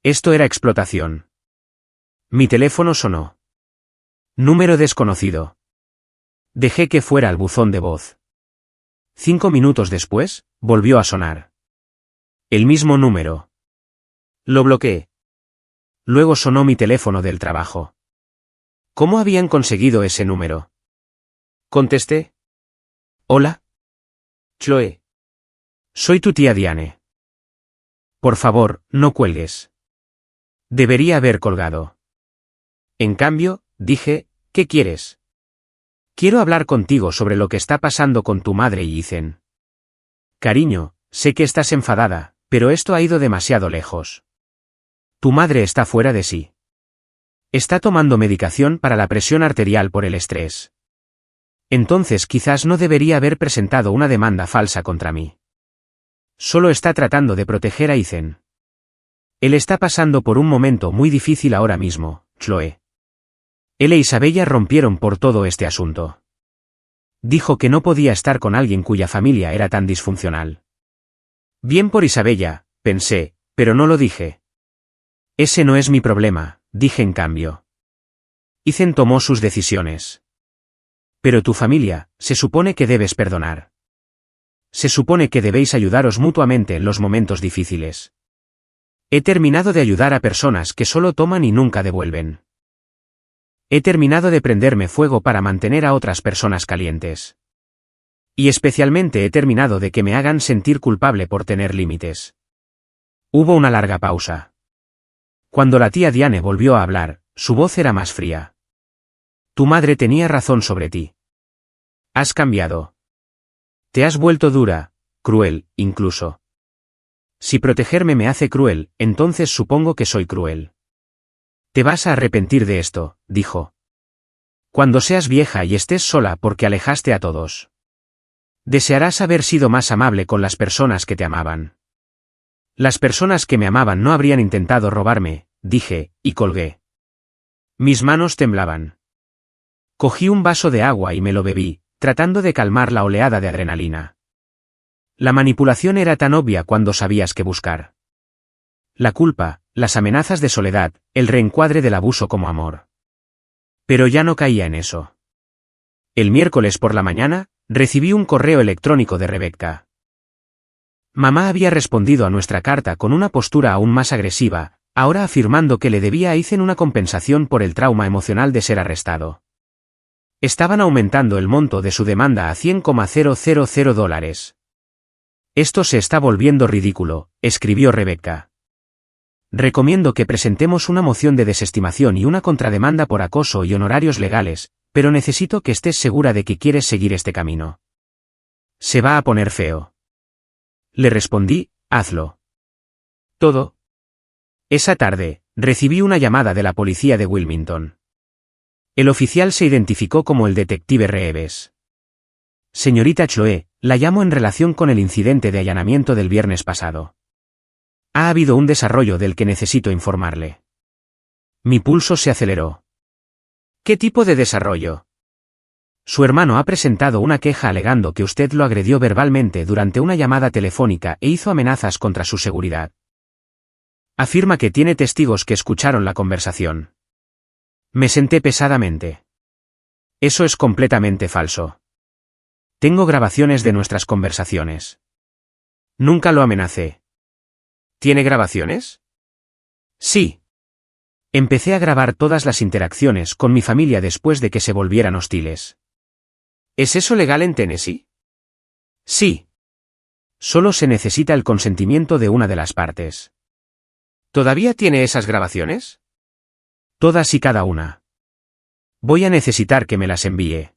S1: Esto era explotación. Mi teléfono sonó. Número desconocido. Dejé que fuera al buzón de voz. 5 minutos después, volvió a sonar. El mismo número. Lo bloqueé. Luego sonó mi teléfono del trabajo. ¿Cómo habían conseguido ese número? Contesté. Hola. Chloe. Soy tu tía Diane. Por favor, no cuelgues. Debería haber colgado. En cambio, dije, ¿qué quieres? Quiero hablar contigo sobre lo que está pasando con tu madre y Ethan. Cariño, sé que estás enfadada, pero esto ha ido demasiado lejos. Tu madre está fuera de sí. Está tomando medicación para la presión arterial por el estrés. Entonces quizás no debería haber presentado una demanda falsa contra mí. Solo está tratando de proteger a Ethan. Él está pasando por un momento muy difícil ahora mismo, Chloe. Él e Isabella rompieron por todo este asunto. Dijo que no podía estar con alguien cuya familia era tan disfuncional. Bien por Isabella, pensé, pero no lo dije. Ese no es mi problema, dije en cambio. Ethan tomó sus decisiones. Pero tu familia, se supone que debes perdonar. Se supone que debéis ayudaros mutuamente en los momentos difíciles. He terminado de ayudar a personas que solo toman y nunca devuelven. He terminado de prenderme fuego para mantener a otras personas calientes. Y especialmente he terminado de que me hagan sentir culpable por tener límites. Hubo una larga pausa. Cuando la tía Diane volvió a hablar, su voz era más fría. Tu madre tenía razón sobre ti. Has cambiado. Te has vuelto dura, cruel, incluso. Si protegerme me hace cruel, entonces supongo que soy cruel. Te vas a arrepentir de esto, dijo. Cuando seas vieja y estés sola porque alejaste a todos. Desearás haber sido más amable con las personas que te amaban. Las personas que me amaban no habrían intentado robarme, dije, y colgué. Mis manos temblaban. Cogí un vaso de agua y me lo bebí, tratando de calmar la oleada de adrenalina. La manipulación era tan obvia cuando sabías qué buscar. La culpa, las amenazas de soledad, el reencuadre del abuso como amor. Pero ya no caía en eso. El miércoles por la mañana, recibí un correo electrónico de Rebecca. Mamá había respondido a nuestra carta con una postura aún más agresiva, ahora afirmando que le debía a Ethan una compensación por el trauma emocional de ser arrestado. Estaban aumentando el monto de su demanda a $100,000. Esto se está volviendo ridículo, escribió Rebecca. Recomiendo que presentemos una moción de desestimación y una contrademanda por acoso y honorarios legales, pero necesito que estés segura de que quieres seguir este camino. Se va a poner feo. Le respondí, hazlo. Todo. Esa tarde, recibí una llamada de la policía de Wilmington. El oficial se identificó como el detective Reeves. Señorita Chloe, la llamo en relación con el incidente de allanamiento del viernes pasado. Ha habido un desarrollo del que necesito informarle. Mi pulso se aceleró. ¿Qué tipo de desarrollo? Su hermano ha presentado una queja alegando que usted lo agredió verbalmente durante una llamada telefónica e hizo amenazas contra su seguridad. Afirma que tiene testigos que escucharon la conversación. Me senté pesadamente. Eso es completamente falso. Tengo grabaciones de nuestras conversaciones. Nunca lo amenacé. ¿Tiene grabaciones? Sí. Empecé a grabar todas las interacciones con mi familia después de que se volvieran hostiles. ¿Es eso legal en Tennessee? Sí. Solo se necesita el consentimiento de una de las partes. ¿Todavía tiene esas grabaciones? Todas y cada una. Voy a necesitar que me las envíe.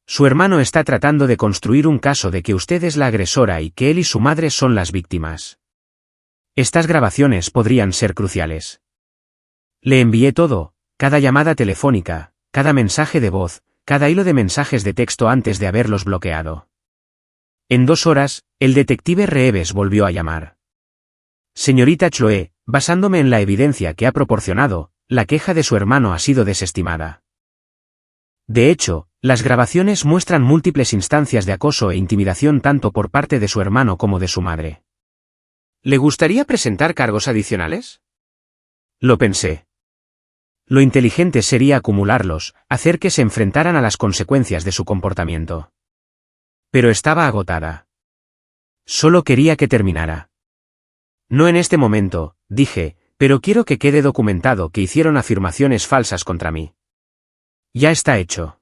S1: Su hermano está tratando de construir un caso de que usted es la agresora y que él y su madre son las víctimas. Estas grabaciones podrían ser cruciales. Le envié todo, cada llamada telefónica, cada mensaje de voz, cada hilo de mensajes de texto antes de haberlos bloqueado. En 2 horas, el detective Reeves volvió a llamar. Señorita Chloe, basándome en la evidencia que ha proporcionado, la queja de su hermano ha sido desestimada. De hecho, las grabaciones muestran múltiples instancias de acoso e intimidación tanto por parte de su hermano como de su madre. ¿Le gustaría presentar cargos adicionales? Lo pensé. Lo inteligente sería acumularlos, hacer que se enfrentaran a las consecuencias de su comportamiento. Pero estaba agotada. Solo quería que terminara. No en este momento, dije, pero quiero que quede documentado que hicieron afirmaciones falsas contra mí. Ya está hecho.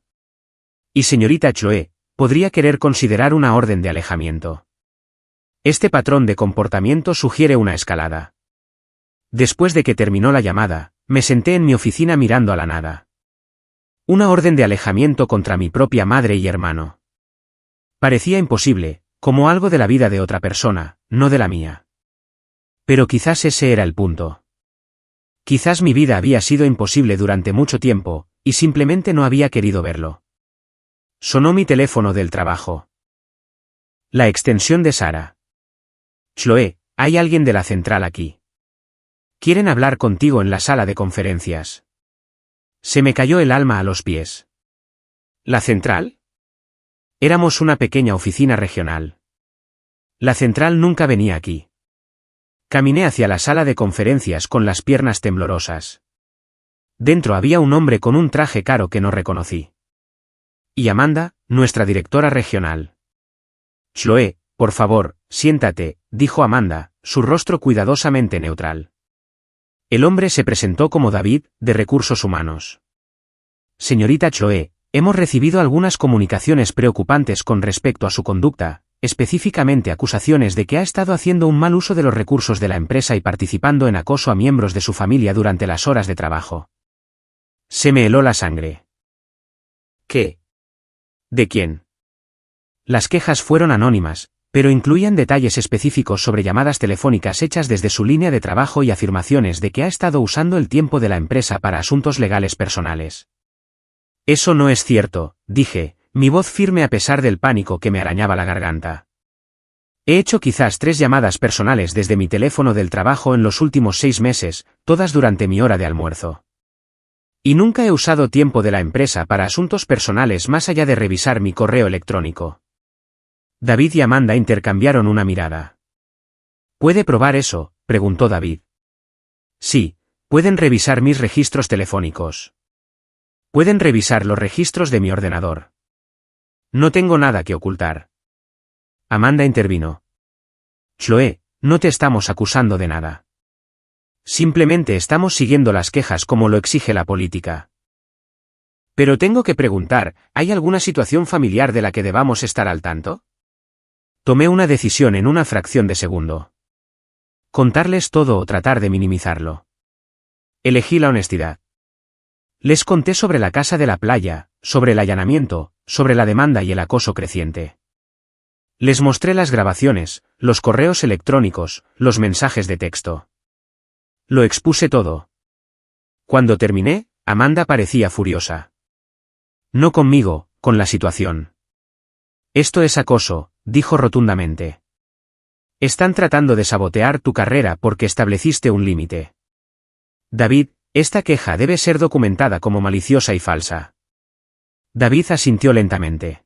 S1: Y señorita Chloe, podría querer considerar una orden de alejamiento. Este patrón de comportamiento sugiere una escalada. Después de que terminó la llamada, me senté en mi oficina mirando a la nada. Una orden de alejamiento contra mi propia madre y hermano. Parecía imposible, como algo de la vida de otra persona, no de la mía. Pero quizás ese era el punto. Quizás mi vida había sido imposible durante mucho tiempo, y simplemente no había querido verlo. Sonó mi teléfono del trabajo. La extensión de Sara. Chloe, hay alguien de la central aquí. Quieren hablar contigo en la sala de conferencias. Se me cayó el alma a los pies. ¿La central? Éramos una pequeña oficina regional. La central nunca venía aquí. Caminé hacia la sala de conferencias con las piernas temblorosas. Dentro había un hombre con un traje caro que no reconocí. Y Amanda, nuestra directora regional. Chloe, por favor, siéntate, dijo Amanda, su rostro cuidadosamente neutral. El hombre se presentó como David, de Recursos Humanos. Señorita Chloe, hemos recibido algunas comunicaciones preocupantes con respecto a su conducta, específicamente acusaciones de que ha estado haciendo un mal uso de los recursos de la empresa y participando en acoso a miembros de su familia durante las horas de trabajo. Se me heló la sangre. ¿Qué? ¿De quién? Las quejas fueron anónimas, pero incluían detalles específicos sobre llamadas telefónicas hechas desde su línea de trabajo y afirmaciones de que ha estado usando el tiempo de la empresa para asuntos legales personales. Eso no es cierto, dije, mi voz firme a pesar del pánico que me arañaba la garganta. He hecho quizás 3 llamadas personales desde mi teléfono del trabajo en los últimos 6 meses, todas durante mi hora de almuerzo. Y nunca he usado tiempo de la empresa para asuntos personales más allá de revisar mi correo electrónico. David y Amanda intercambiaron una mirada. ¿Puede probar eso?, preguntó David. Sí, pueden revisar mis registros telefónicos. Pueden revisar los registros de mi ordenador. No tengo nada que ocultar. Amanda intervino. Chloe, no te estamos acusando de nada. Simplemente estamos siguiendo las quejas como lo exige la política. Pero tengo que preguntar, ¿hay alguna situación familiar de la que debamos estar al tanto? Tomé una decisión en una fracción de segundo. Contarles todo o tratar de minimizarlo. Elegí la honestidad. Les conté sobre la casa de la playa, sobre el allanamiento, sobre la demanda y el acoso creciente. Les mostré las grabaciones, los correos electrónicos, los mensajes de texto. Lo expuse todo. Cuando terminé, Amanda parecía furiosa. No conmigo, con la situación. Esto es acoso, dijo rotundamente. Están tratando de sabotear tu carrera porque estableciste un límite. David, esta queja debe ser documentada como maliciosa y falsa. David asintió lentamente.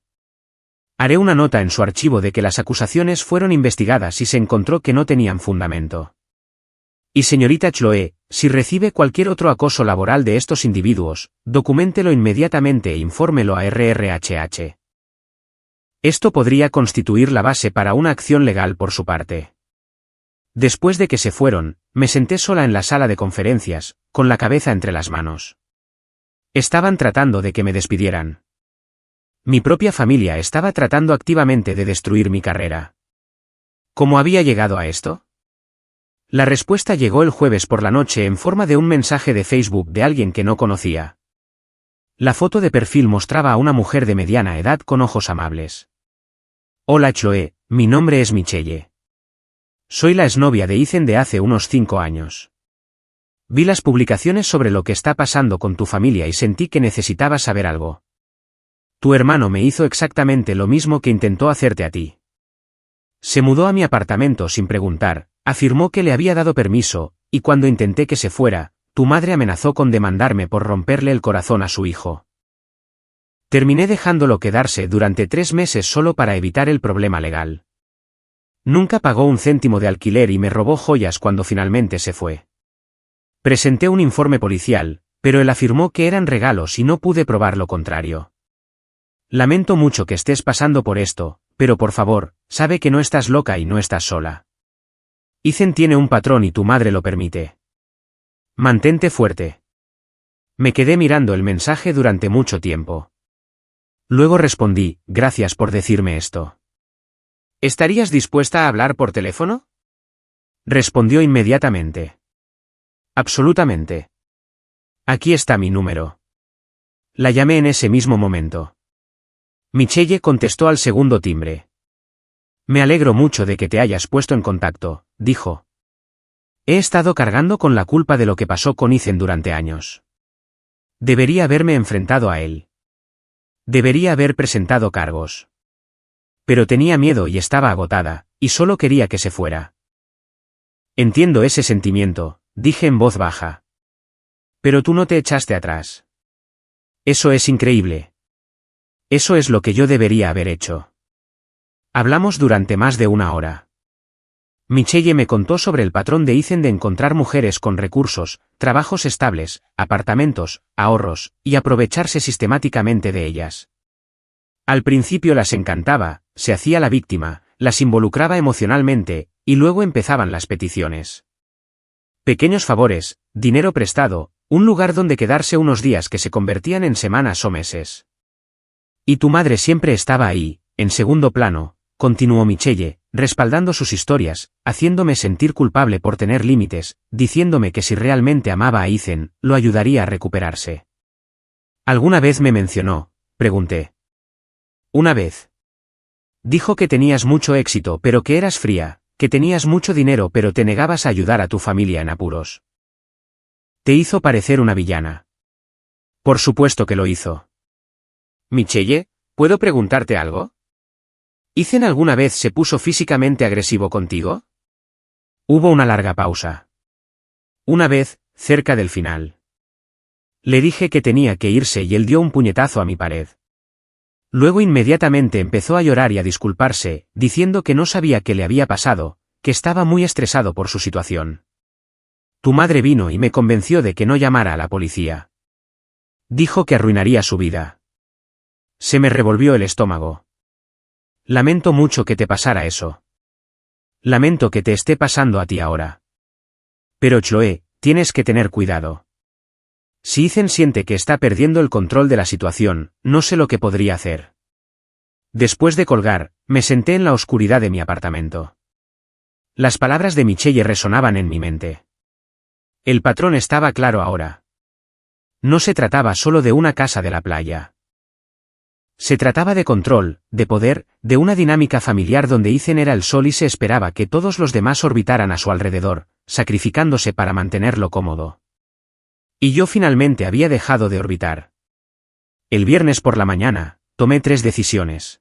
S1: Haré una nota en su archivo de que las acusaciones fueron investigadas y se encontró que no tenían fundamento. Y señorita Chloe, si recibe cualquier otro acoso laboral de estos individuos, documéntelo inmediatamente e infórmelo a RRHH. Esto podría constituir la base para una acción legal por su parte. Después de que se fueron, me senté sola en la sala de conferencias, con la cabeza entre las manos. Estaban tratando de que me despidieran. Mi propia familia estaba tratando activamente de destruir mi carrera. ¿Cómo había llegado a esto? La respuesta llegó el jueves por la noche en forma de un mensaje de Facebook de alguien que no conocía. La foto de perfil mostraba a una mujer de mediana edad con ojos amables. Hola Chloe, mi nombre es Michelle. Soy la exnovia de Ethan de hace unos 5 años. Vi las publicaciones sobre lo que está pasando con tu familia y sentí que necesitaba saber algo. Tu hermano me hizo exactamente lo mismo que intentó hacerte a ti. Se mudó a mi apartamento sin preguntar, afirmó que le había dado permiso, y cuando intenté que se fuera, tu madre amenazó con demandarme por romperle el corazón a su hijo. Terminé dejándolo quedarse durante 3 meses solo para evitar el problema legal. Nunca pagó un céntimo de alquiler y me robó joyas cuando finalmente se fue. Presenté un informe policial, pero él afirmó que eran regalos y no pude probar lo contrario. Lamento mucho que estés pasando por esto, pero por favor, sabe que no estás loca y no estás sola. Ethan tiene un patrón y tu madre lo permite. Mantente fuerte. Me quedé mirando el mensaje durante mucho tiempo. Luego respondí, gracias por decirme esto. ¿Estarías dispuesta a hablar por teléfono? Respondió inmediatamente. Absolutamente. Aquí está mi número. La llamé en ese mismo momento. Michelle contestó al segundo timbre. Me alegro mucho de que te hayas puesto en contacto, dijo. He estado cargando con la culpa de lo que pasó con Ethan durante años. Debería haberme enfrentado a él. Debería haber presentado cargos. Pero tenía miedo y estaba agotada, y solo quería que se fuera. Entiendo ese sentimiento, dije en voz baja. Pero tú no te echaste atrás. Eso es increíble. Eso es lo que yo debería haber hecho. Hablamos durante más de 1 hora. Michelle me contó sobre el patrón de Ethan de encontrar mujeres con recursos, trabajos estables, apartamentos, ahorros, y aprovecharse sistemáticamente de ellas. Al principio las encantaba, se hacía la víctima, las involucraba emocionalmente, y luego empezaban las peticiones. Pequeños favores, dinero prestado, un lugar donde quedarse unos días que se convertían en semanas o meses. Y tu madre siempre estaba ahí, en segundo plano, continuó Michelle, respaldando sus historias, haciéndome sentir culpable por tener límites, diciéndome que si realmente amaba a Ethan, lo ayudaría a recuperarse. ¿Alguna vez me mencionó? Pregunté. Una vez. Dijo que tenías mucho éxito pero que eras fría, que tenías mucho dinero pero te negabas a ayudar a tu familia en apuros. Te hizo parecer una villana. Por supuesto que lo hizo. Michelle, ¿puedo preguntarte algo? ¿Ethan alguna vez se puso físicamente agresivo contigo? Hubo una larga pausa. Una vez, cerca del final. Le dije que tenía que irse y él dio un puñetazo a mi pared. Luego inmediatamente empezó a llorar y a disculparse, diciendo que no sabía qué le había pasado, que estaba muy estresado por su situación. Tu madre vino y me convenció de que no llamara a la policía. Dijo que arruinaría su vida. Se me revolvió el estómago. Lamento mucho que te pasara eso. Lamento que te esté pasando a ti ahora. Pero Chloe, tienes que tener cuidado. Si Ethan siente que está perdiendo el control de la situación, no sé lo que podría hacer. Después de colgar, me senté en la oscuridad de mi apartamento. Las palabras de Michelle resonaban en mi mente. El patrón estaba claro ahora. No se trataba solo de una casa de la playa. Se trataba de control, de poder, de una dinámica familiar donde Ethan era el sol y se esperaba que todos los demás orbitaran a su alrededor, sacrificándose para mantenerlo cómodo. Y yo finalmente había dejado de orbitar. El viernes por la mañana, tomé 3 decisiones.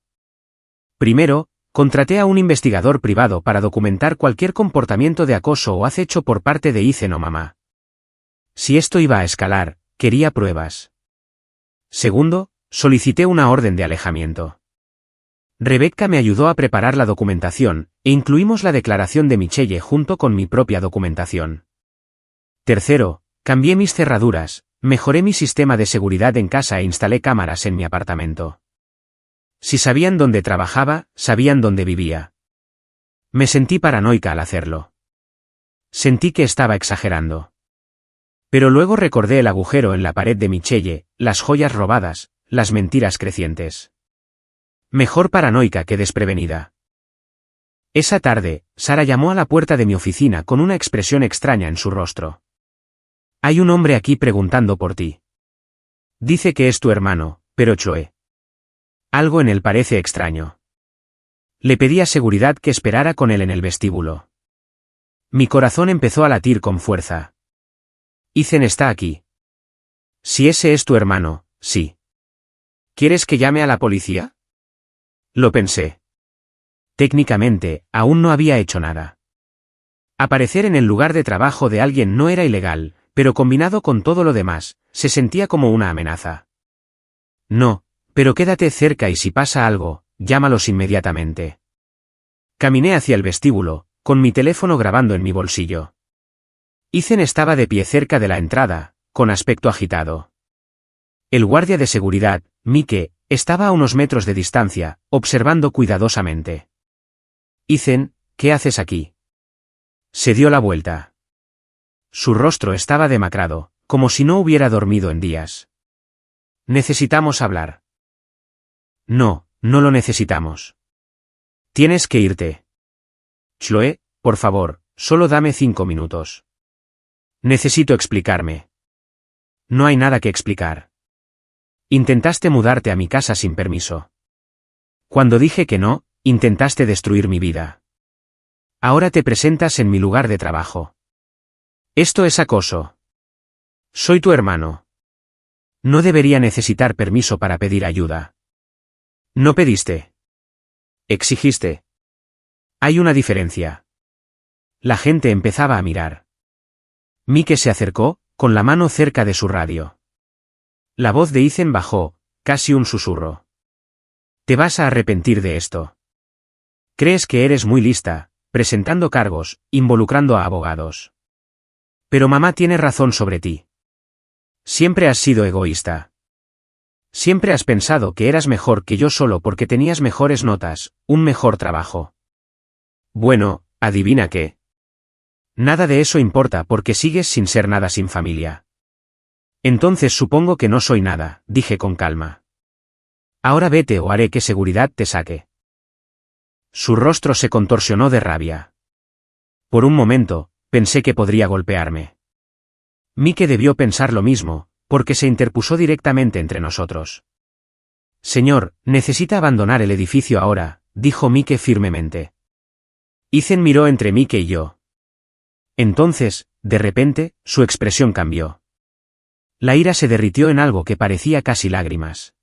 S1: Primero, contraté a un investigador privado para documentar cualquier comportamiento de acoso o acecho por parte de Ethan o mamá. Si esto iba a escalar, quería pruebas. Segundo, solicité una orden de alejamiento. Rebecca me ayudó a preparar la documentación, e incluimos la declaración de Michelle junto con mi propia documentación. Tercero, cambié mis cerraduras, mejoré mi sistema de seguridad en casa e instalé cámaras en mi apartamento. Si sabían dónde trabajaba, sabían dónde vivía. Me sentí paranoica al hacerlo. Sentí que estaba exagerando. Pero luego recordé el agujero en la pared de Michelle, las joyas robadas, las mentiras crecientes. Mejor paranoica que desprevenida. Esa tarde, Sara llamó a la puerta de mi oficina con una expresión extraña en su rostro. Hay un hombre aquí preguntando por ti. Dice que es tu hermano, pero Chloe. Algo en él parece extraño. Le pedí a seguridad que esperara con él en el vestíbulo. Mi corazón empezó a latir con fuerza. Ethan está aquí. Si ese es tu hermano, sí. ¿Quieres que llame a la policía? Lo pensé. Técnicamente, aún no había hecho nada. Aparecer en el lugar de trabajo de alguien no era ilegal, pero combinado con todo lo demás, se sentía como una amenaza. No, pero quédate cerca y si pasa algo, llámalos inmediatamente. Caminé hacia el vestíbulo, con mi teléfono grabando en mi bolsillo. Ethan estaba de pie cerca de la entrada, con aspecto agitado. El guardia de seguridad, Mike, estaba a unos metros de distancia, observando cuidadosamente. Ethan, ¿qué haces aquí? Se dio la vuelta. Su rostro estaba demacrado, como si no hubiera dormido en días. Necesitamos hablar. No, no lo necesitamos. Tienes que irte. Chloe, por favor, solo dame 5 minutos. Necesito explicarme. No hay nada que explicar. Intentaste mudarte a mi casa sin permiso. Cuando dije que no, intentaste destruir mi vida. Ahora te presentas en mi lugar de trabajo. Esto es acoso. Soy tu hermano. No debería necesitar permiso para pedir ayuda. No pediste. Exigiste. Hay una diferencia. La gente empezaba a mirar. Mike se acercó, con la mano cerca de su radio. La voz de Ethan bajó, casi un susurro. Te vas a arrepentir de esto. Crees que eres muy lista, presentando cargos, involucrando a abogados. Pero mamá tiene razón sobre ti. Siempre has sido egoísta. Siempre has pensado que eras mejor que yo solo porque tenías mejores notas, un mejor trabajo. Bueno, adivina qué. Nada de eso importa porque sigues sin ser nada sin familia. Entonces supongo que no soy nada, dije con calma. Ahora vete o haré que seguridad te saque. Su rostro se contorsionó de rabia. Por un momento, pensé que podría golpearme. Mike debió pensar lo mismo, porque se interpuso directamente entre nosotros. Señor, necesita abandonar el edificio ahora, dijo Mike firmemente. Ethan miró entre Mike y yo. Entonces, de repente, su expresión cambió. La ira se derritió en algo que parecía casi lágrimas.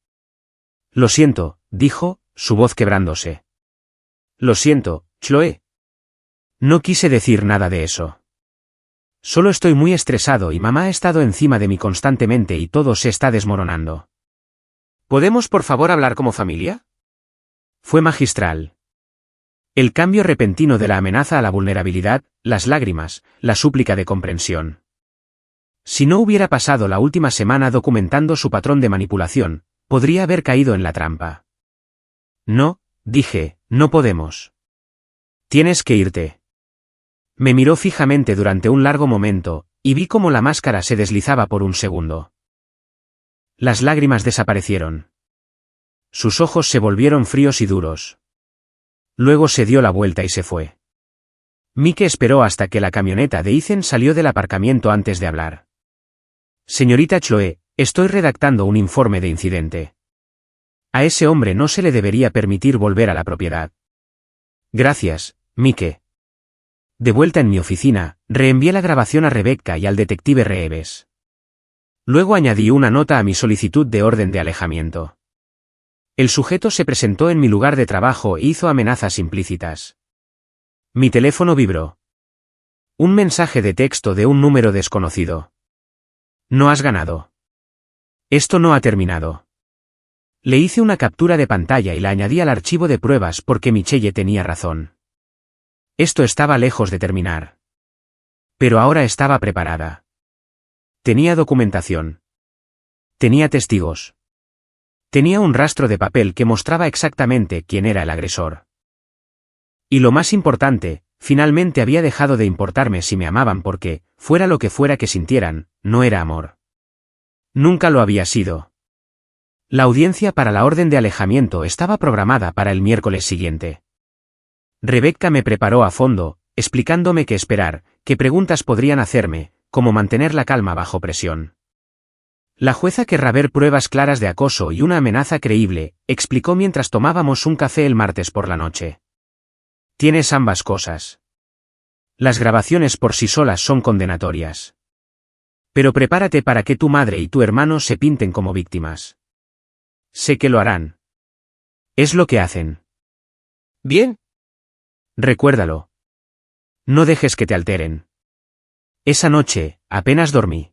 S1: Lo siento, dijo, su voz quebrándose. Lo siento, Chloe. No quise decir nada de eso. Solo estoy muy estresado y mamá ha estado encima de mí constantemente y todo se está desmoronando. ¿Podemos por favor hablar como familia? Fue magistral. El cambio repentino de la amenaza a la vulnerabilidad, las lágrimas, la súplica de comprensión. Si no hubiera pasado la última semana documentando su patrón de manipulación, podría haber caído en la trampa. No, dije, no podemos. Tienes que irte. Me miró fijamente durante un largo momento, y vi cómo la máscara se deslizaba por un segundo. Las lágrimas desaparecieron. Sus ojos se volvieron fríos y duros. Luego se dio la vuelta y se fue. Mike esperó hasta que la camioneta de Ethan salió del aparcamiento antes de hablar. Señorita Chloe, estoy redactando un informe de incidente. A ese hombre no se le debería permitir volver a la propiedad. Gracias, Mike. De vuelta en mi oficina, reenvié la grabación a Rebecca y al detective Reeves. Luego añadí una nota a mi solicitud de orden de alejamiento. El sujeto se presentó en mi lugar de trabajo e hizo amenazas implícitas. Mi teléfono vibró. Un mensaje de texto de un número desconocido. No has ganado. Esto no ha terminado. Le hice una captura de pantalla y la añadí al archivo de pruebas porque Michelle tenía razón. Esto estaba lejos de terminar. Pero ahora estaba preparada. Tenía documentación. Tenía testigos. Tenía un rastro de papel que mostraba exactamente quién era el agresor. Y lo más importante, finalmente había dejado de importarme si me amaban porque, fuera lo que fuera que sintieran, no era amor. Nunca lo había sido. La audiencia para la orden de alejamiento estaba programada para el miércoles siguiente. Rebecca me preparó a fondo, explicándome qué esperar, qué preguntas podrían hacerme, cómo mantener la calma bajo presión. La jueza querrá ver pruebas claras de acoso y una amenaza creíble, explicó mientras tomábamos un café el martes por la noche. Tienes ambas cosas. Las grabaciones por sí solas son condenatorias. Pero prepárate para que tu madre y tu hermano se pinten como víctimas. Sé que lo harán. Es lo que hacen. Bien. Recuérdalo. No dejes que te alteren. Esa noche, apenas dormí.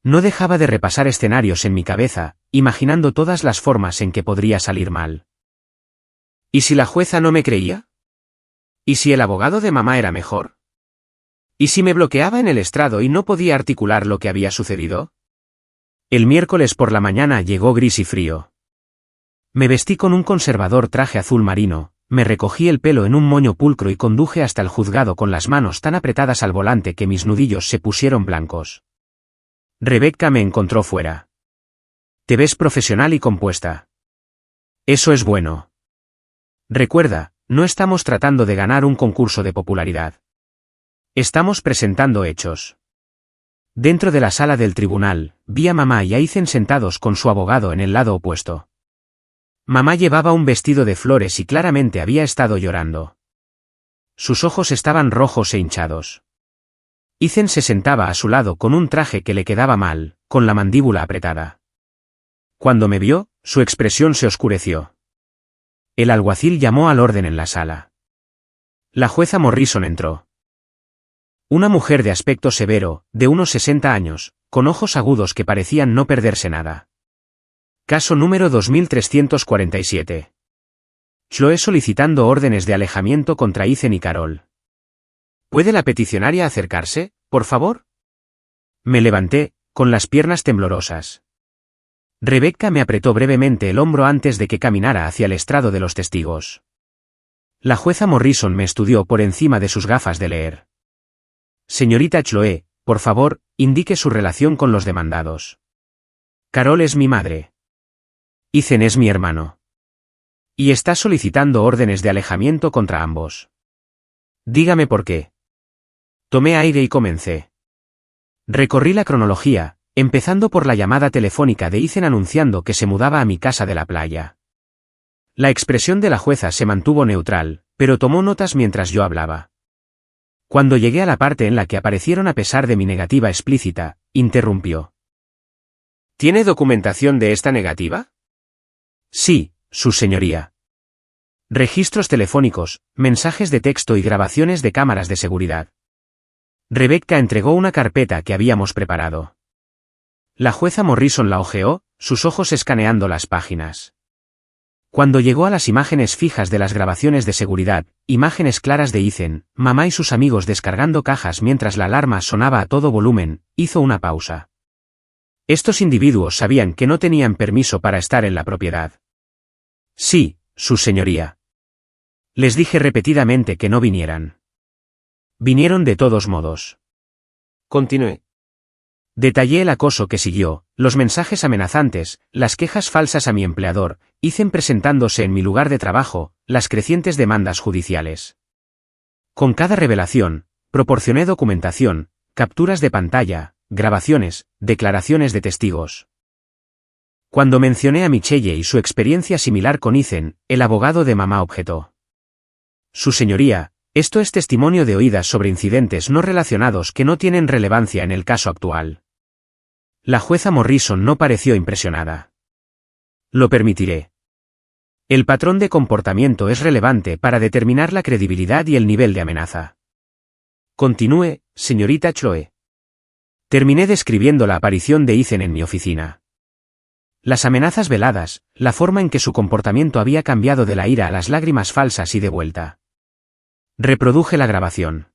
S1: No dejaba de repasar escenarios en mi cabeza, imaginando todas las formas en que podría salir mal. ¿Y si la jueza no me creía? ¿Y si el abogado de mamá era mejor? ¿Y si me bloqueaba en el estrado y no podía articular lo que había sucedido? El miércoles por la mañana llegó gris y frío. Me vestí con un conservador traje azul marino, me recogí el pelo en un moño pulcro y conduje hasta el juzgado con las manos tan apretadas al volante que mis nudillos se pusieron blancos. Rebecca me encontró fuera. Te ves profesional y compuesta. Eso es bueno. Recuerda, no estamos tratando de ganar un concurso de popularidad. Estamos presentando hechos. Dentro de la sala del tribunal, vi a mamá y a Ethan sentados con su abogado en el lado opuesto. Mamá llevaba un vestido de flores y claramente había estado llorando. Sus ojos estaban rojos e hinchados. Ethan se sentaba a su lado con un traje que le quedaba mal, con la mandíbula apretada. Cuando me vio, su expresión se oscureció. El alguacil llamó al orden en la sala. La jueza Morrison entró. Una mujer de aspecto severo, de unos 60 años, con ojos agudos que parecían no perderse nada. Caso número 2347. Chloe solicitando órdenes de alejamiento contra Ethan y Carol. ¿Puede la peticionaria acercarse, por favor? Me levanté, con las piernas temblorosas. Rebecca me apretó brevemente el hombro antes de que caminara hacia el estrado de los testigos. La jueza Morrison me estudió por encima de sus gafas de leer. Señorita Chloe, por favor, indique su relación con los demandados. Carol es mi madre. Ethan es mi hermano. Y está solicitando órdenes de alejamiento contra ambos. Dígame por qué. Tomé aire y comencé. Recorrí la cronología, empezando por la llamada telefónica de Ethan anunciando que se mudaba a mi casa de la playa. La expresión de la jueza se mantuvo neutral, pero tomó notas mientras yo hablaba. Cuando llegué a la parte en la que aparecieron a pesar de mi negativa explícita, interrumpió. ¿Tiene documentación de esta negativa? Sí, su señoría. Registros telefónicos, mensajes de texto y grabaciones de cámaras de seguridad. Rebecca entregó una carpeta que habíamos preparado. La jueza Morrison la hojeó, sus ojos escaneando las páginas. Cuando llegó a las imágenes fijas de las grabaciones de seguridad, imágenes claras de Ethan, mamá y sus amigos descargando cajas mientras la alarma sonaba a todo volumen, hizo una pausa. Estos individuos sabían que no tenían permiso para estar en la propiedad. Sí, su señoría. Les dije repetidamente que no vinieran. Vinieron de todos modos.
S2: Continúe.
S1: Detallé el acoso que siguió, los mensajes amenazantes, las quejas falsas a mi empleador, Ethan presentándose en mi lugar de trabajo, las crecientes demandas judiciales. Con cada revelación, proporcioné documentación, capturas de pantalla, grabaciones, declaraciones de testigos. Cuando mencioné a Michelle y su experiencia similar con Ethan, el abogado de mamá objetó. Su señoría, esto es testimonio de oídas sobre incidentes no relacionados que no tienen relevancia en el caso actual. La jueza Morrison no pareció impresionada. Lo permitiré. El patrón de comportamiento es relevante para determinar la credibilidad y el nivel de amenaza. Continúe, señorita Chloe. Terminé describiendo la aparición de Ethan en mi oficina. Las amenazas veladas, la forma en que su comportamiento había cambiado de la ira a las lágrimas falsas y de vuelta. Reproduje la grabación.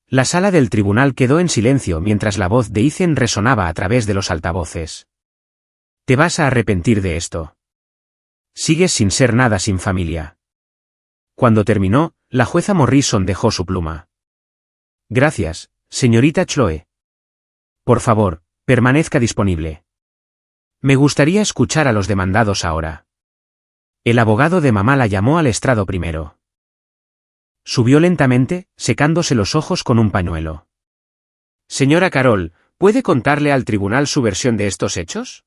S1: La sala del tribunal quedó en silencio mientras la voz de Ethan resonaba a través de los altavoces. Te vas a arrepentir de esto. Sigues sin ser nada sin familia. Cuando terminó, la jueza Morrison dejó su pluma. Gracias, señorita Chloe. Por favor, permanezca disponible. Me gustaría escuchar a los demandados ahora. El abogado de mamá la llamó al estrado primero. Subió lentamente, secándose los ojos con un pañuelo. Señora Carol, ¿puede contarle al tribunal su versión de estos hechos?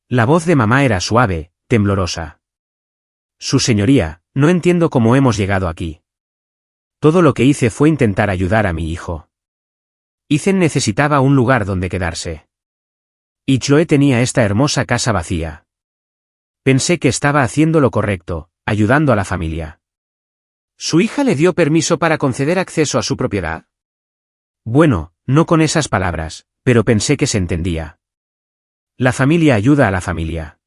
S1: La voz de mamá era suave, temblorosa. Su señoría, no entiendo cómo hemos llegado aquí. Todo lo que hice fue intentar ayudar a mi hijo. Ethan necesitaba un lugar donde quedarse. Y Chloe tenía esta hermosa casa vacía. Pensé que estaba haciendo lo correcto, ayudando a la familia. ¿Su hija le dio permiso para conceder acceso a su propiedad? Bueno, no con esas palabras, pero pensé que se entendía. La familia ayuda a la familia.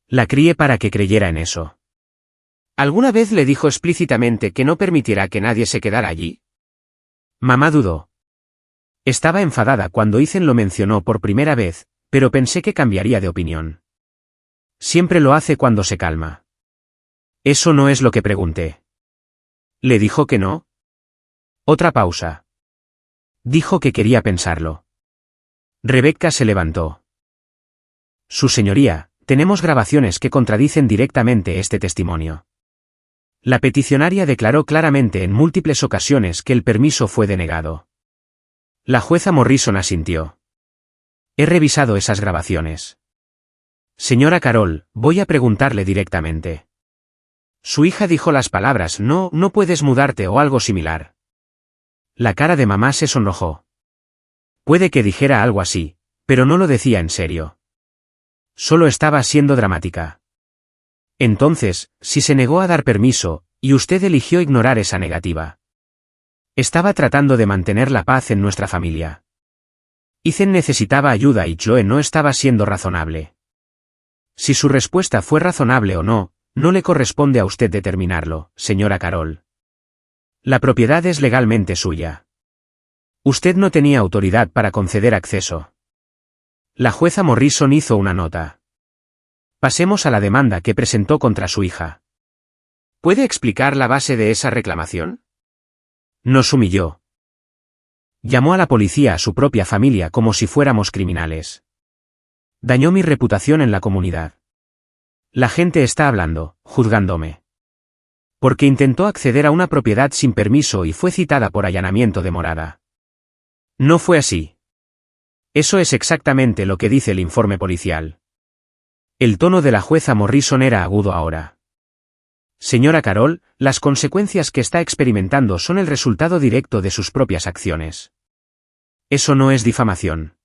S1: La crié para que creyera en eso. ¿Alguna vez le dijo explícitamente que no permitirá que nadie se quedara allí? Mamá dudó. Estaba enfadada cuando Ethan lo mencionó por primera vez, pero pensé que cambiaría de opinión. Siempre lo hace cuando se calma. Eso no es lo que pregunté. ¿Le dijo que no? Otra pausa. Dijo que quería pensarlo. Rebecca se levantó. Su señoría, tenemos grabaciones que contradicen directamente este testimonio. La peticionaria declaró claramente en múltiples ocasiones que el permiso fue denegado. La jueza Morrison asintió. He revisado esas grabaciones. Señora Carol, voy a preguntarle directamente. Su hija dijo las palabras no puedes mudarte o algo similar. La cara de mamá se sonrojó. Puede que dijera algo así, pero no lo decía en serio. Solo estaba siendo dramática. Entonces, si se negó a dar permiso, y usted eligió ignorar esa negativa. Estaba tratando de mantener la paz en nuestra familia. Ethan necesitaba ayuda y Chloe no estaba siendo razonable. Si su respuesta fue razonable o no, no le corresponde a usted determinarlo, señora Carol. La propiedad es legalmente suya. Usted no tenía autoridad para conceder acceso. La jueza Morrison hizo una nota. Pasemos a la demanda que presentó contra su hija. ¿Puede explicar la base de esa reclamación? Nos humilló. Llamó a la policía a su propia familia como si fuéramos criminales. Dañó mi reputación en la comunidad. La gente está hablando, juzgándome. Porque intentó acceder a una propiedad sin permiso y fue citada por allanamiento de morada. No fue así. Eso es exactamente lo que dice el informe policial. El tono de la jueza Morrison era agudo ahora. Señora Carol, las consecuencias que está experimentando son el resultado directo de sus propias acciones. Eso no es difamación.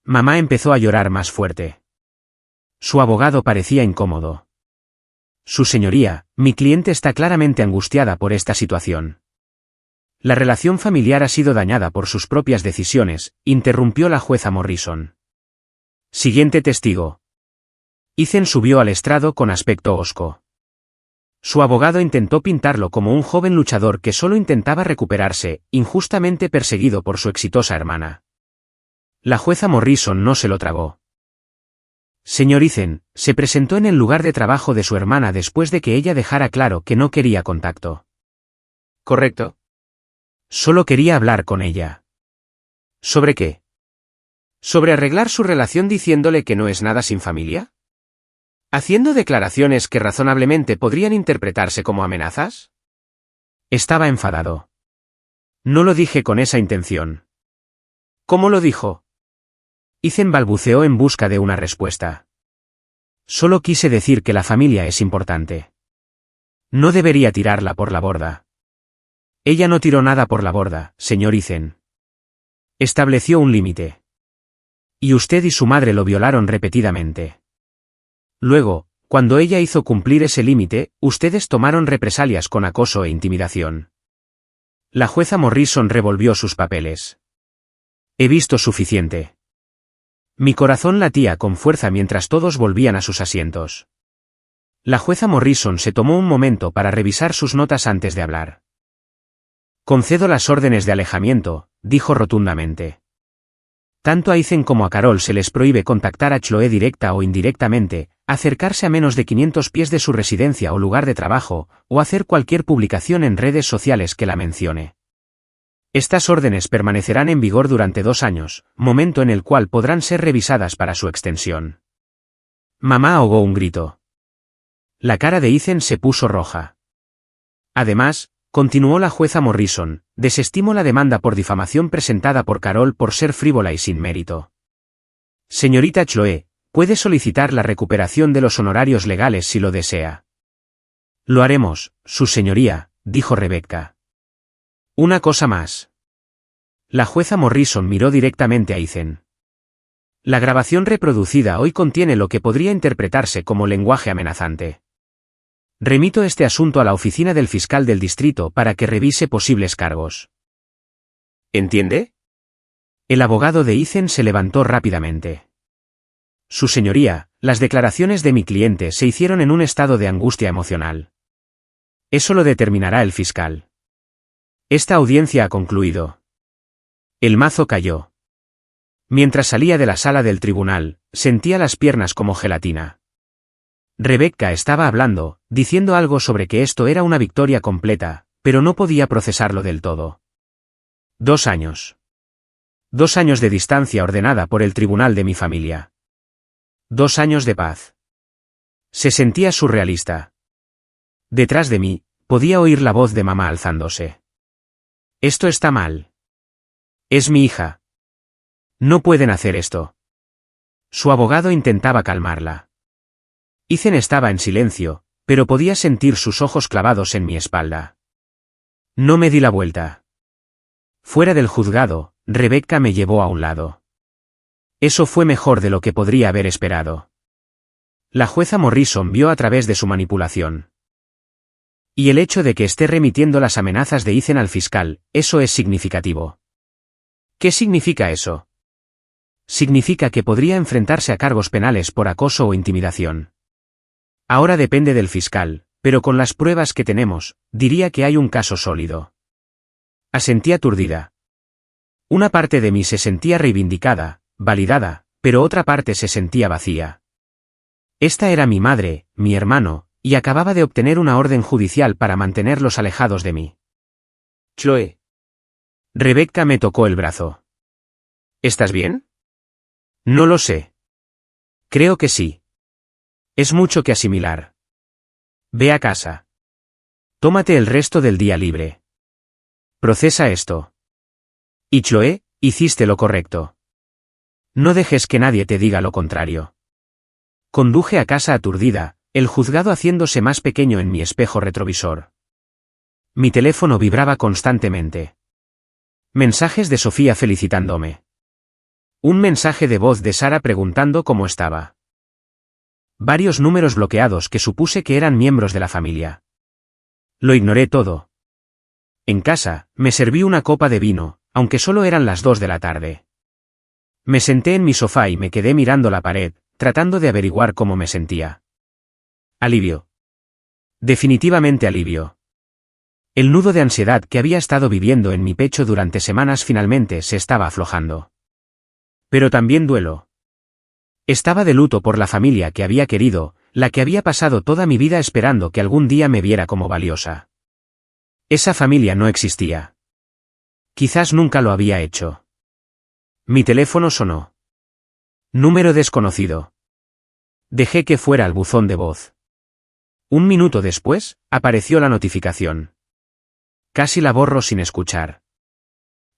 S1: Mamá empezó a llorar más fuerte. Su abogado parecía incómodo. Su señoría, mi cliente está claramente angustiada por esta situación. La relación familiar ha sido dañada por sus propias decisiones, interrumpió la jueza Morrison. Siguiente testigo. Ethan subió al estrado con aspecto hosco. Su abogado intentó pintarlo como un joven luchador que solo intentaba recuperarse, injustamente perseguido por su exitosa hermana. La jueza Morrison no se lo tragó. Señor Ethan, se presentó en el lugar de trabajo de su hermana después de que ella dejara claro que no quería contacto.
S2: Correcto.
S1: Solo quería hablar con ella. ¿Sobre qué? ¿Sobre arreglar su relación diciéndole que no es nada sin familia? ¿Haciendo declaraciones que razonablemente podrían interpretarse como amenazas? Estaba enfadado. No lo dije con esa intención. ¿Cómo lo dijo? Ethan balbuceó en busca de una respuesta. Solo quise decir que la familia es importante. No debería tirarla por la borda. Ella no tiró nada por la borda, señor Ethan. Estableció un límite. Y usted y su madre lo violaron repetidamente. Luego, cuando ella hizo cumplir ese límite, ustedes tomaron represalias con acoso e intimidación. La jueza Morrison revolvió sus papeles. He visto suficiente. Mi corazón latía con fuerza mientras todos volvían a sus asientos. La jueza Morrison se tomó un momento para revisar sus notas antes de hablar. Concedo las órdenes de alejamiento, dijo rotundamente. Tanto a Ethan como a Carol se les prohíbe contactar a Chloe directa o indirectamente, acercarse a menos de 500 pies de su residencia o lugar de trabajo, o hacer cualquier publicación en redes sociales que la mencione. Estas órdenes permanecerán en vigor durante 2 años, momento en el cual podrán ser revisadas para su extensión. Mamá ahogó un grito. La cara de Ethan se puso roja. Además, continuó la jueza Morrison, desestimo la demanda por difamación presentada por Carol por ser frívola y sin mérito. Señorita Chloe, puede solicitar la recuperación de los honorarios legales si lo desea. Lo haremos, su señoría, dijo Rebecca. Una cosa más. La jueza Morrison miró directamente a Ethan. La grabación reproducida hoy contiene lo que podría interpretarse como lenguaje amenazante. Remito este asunto a la oficina del fiscal del distrito para que revise posibles cargos. ¿Entiende? El abogado de Ethan se levantó rápidamente. Su señoría, las declaraciones de mi cliente se hicieron en un estado de angustia emocional. Eso lo determinará el fiscal. Esta audiencia ha concluido. El mazo cayó. Mientras salía de la sala del tribunal, sentía las piernas como gelatina. Rebecca estaba hablando, diciendo algo sobre que esto era una victoria completa, pero no podía procesarlo del todo. 2 años. 2 años de distancia ordenada por el tribunal de mi familia. 2 años de paz. Se sentía surrealista. Detrás de mí, podía oír la voz de mamá alzándose. Esto está mal. Es mi hija. No pueden hacer esto. Su abogado intentaba calmarla. Ethan estaba en silencio, pero podía sentir sus ojos clavados en mi espalda. No me di la vuelta. Fuera del juzgado, Rebecca me llevó a un lado. Eso fue mejor de lo que podría haber esperado. La jueza Morrison vio a través de su manipulación. Y el hecho de que esté remitiendo las amenazas de Ethan al fiscal, eso es significativo. ¿Qué significa eso? Significa que podría enfrentarse a cargos penales por acoso o intimidación. Ahora depende del fiscal, pero con las pruebas que tenemos, diría que hay un caso sólido. Asentí aturdida. Una parte de mí se sentía reivindicada, validada, pero otra parte se sentía vacía. Esta era mi madre, mi hermano, y acababa de obtener una orden judicial para mantenerlos alejados de mí. Chloe. Rebecca me tocó el brazo. ¿Estás bien? No lo sé. Creo que sí. Es mucho que asimilar. Ve a casa. Tómate el resto del día libre. Procesa esto. Y Chloe, hiciste lo correcto. No dejes que nadie te diga lo contrario. Conduje a casa aturdida, el juzgado haciéndose más pequeño en mi espejo retrovisor. Mi teléfono vibraba constantemente. Mensajes de Sofía felicitándome. Un mensaje de voz de Sara preguntando cómo estaba. Varios números bloqueados que supuse que eran miembros de la familia. Lo ignoré todo. En casa, me serví una copa de vino, aunque solo eran las 2 de la tarde. Me senté en mi sofá y me quedé mirando la pared, tratando de averiguar cómo me sentía. Alivio. Definitivamente alivio. El nudo de ansiedad que había estado viviendo en mi pecho durante semanas finalmente se estaba aflojando. Pero también duelo. Estaba de luto por la familia que había querido, la que había pasado toda mi vida esperando que algún día me viera como valiosa. Esa familia no existía. Quizás nunca lo había hecho. Mi teléfono sonó. Número desconocido. Dejé que fuera al buzón de voz. Un minuto después, apareció la notificación. Casi la borro sin escuchar.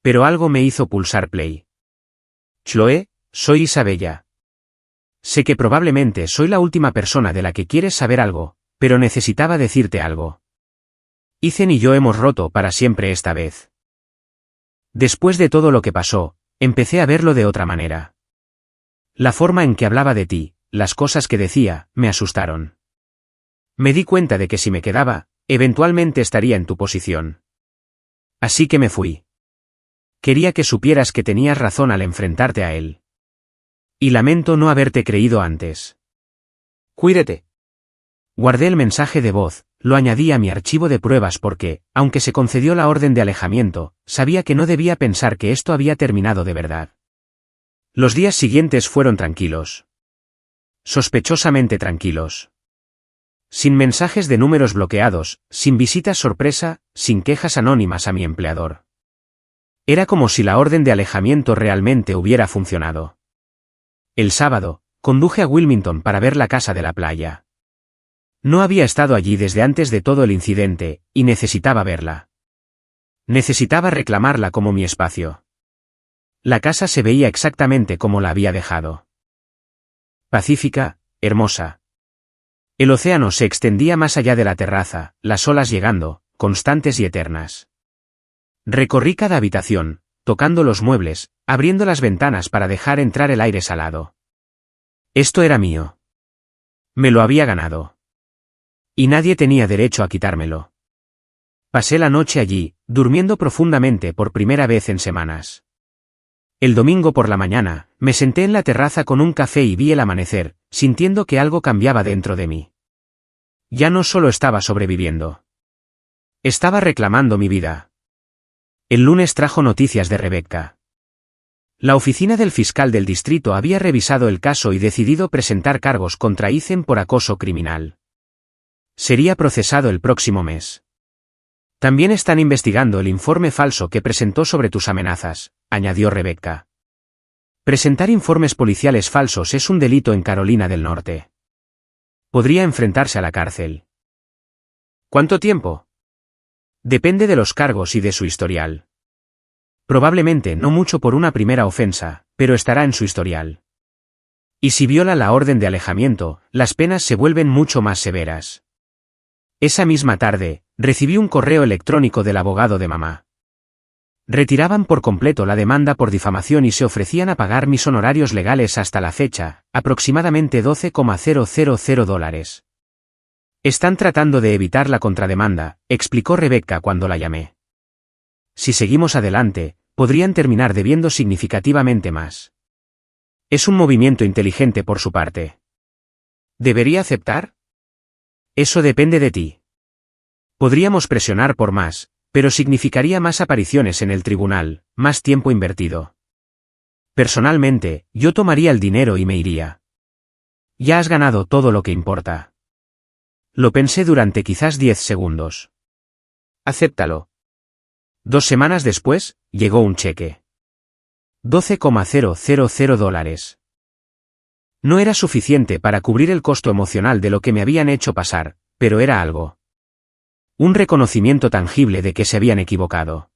S1: Pero algo me hizo pulsar play. Chloe, soy Isabella. Sé que probablemente soy la última persona de la que quieres saber algo, pero necesitaba decirte algo. Ethan y yo hemos roto para siempre esta vez. Después de todo lo que pasó, empecé a verlo de otra manera. La forma en que hablaba de ti, las cosas que decía, me asustaron. Me di cuenta de que si me quedaba, eventualmente estaría en tu posición. Así que me fui. Quería que supieras que tenías razón al enfrentarte a él. Y lamento no haberte creído antes. Cuídate. Guardé el mensaje de voz, lo añadí a mi archivo de pruebas porque, aunque se concedió la orden de alejamiento, sabía que no debía pensar que esto había terminado de verdad. Los días siguientes fueron tranquilos. Sospechosamente tranquilos. Sin mensajes de números bloqueados, sin visitas sorpresa, sin quejas anónimas a mi empleador. Era como si la orden de alejamiento realmente hubiera funcionado. El sábado, conduje a Wilmington para ver la casa de la playa. No había estado allí desde antes de todo el incidente, y necesitaba verla. Necesitaba reclamarla como mi espacio. La casa se veía exactamente como la había dejado. Pacífica, hermosa. El océano se extendía más allá de la terraza, las olas llegando, constantes y eternas. Recorrí cada habitación, tocando los muebles, abriendo las ventanas para dejar entrar el aire salado. Esto era mío. Me lo había ganado. Y nadie tenía derecho a quitármelo. Pasé la noche allí, durmiendo profundamente por primera vez en semanas. El domingo por la mañana, me senté en la terraza con un café y vi el amanecer, sintiendo que algo cambiaba dentro de mí. Ya no solo estaba sobreviviendo. Estaba reclamando mi vida. El lunes trajo noticias de Rebecca. La oficina del fiscal del distrito había revisado el caso y decidido presentar cargos contra Ethan por acoso criminal. Sería procesado el próximo mes. También están investigando el informe falso que presentó sobre tus amenazas, añadió Rebecca. Presentar informes policiales falsos es un delito en Carolina del Norte. Podría enfrentarse a la cárcel. ¿Cuánto tiempo? Depende de los cargos y de su historial. Probablemente no mucho por una primera ofensa, pero estará en su historial. Y si viola la orden de alejamiento, las penas se vuelven mucho más severas. Esa misma tarde, recibí un correo electrónico del abogado de mamá. Retiraban por completo la demanda por difamación y se ofrecían a pagar mis honorarios legales hasta la fecha, aproximadamente $12,000. Están tratando de evitar la contrademanda, explicó Rebecca cuando la llamé. Si seguimos adelante, podrían terminar debiendo significativamente más. Es un movimiento inteligente por su parte. ¿Debería aceptar? Eso depende de ti. Podríamos presionar por más, pero significaría más apariciones en el tribunal, más tiempo invertido. Personalmente, yo tomaría el dinero y me iría. Ya has ganado todo lo que importa. Lo pensé durante quizás 10 segundos. Acéptalo. 2 semanas después, llegó un cheque. $12,000. No era suficiente para cubrir el costo emocional de lo que me habían hecho pasar, pero era algo. Un reconocimiento tangible de que se habían equivocado.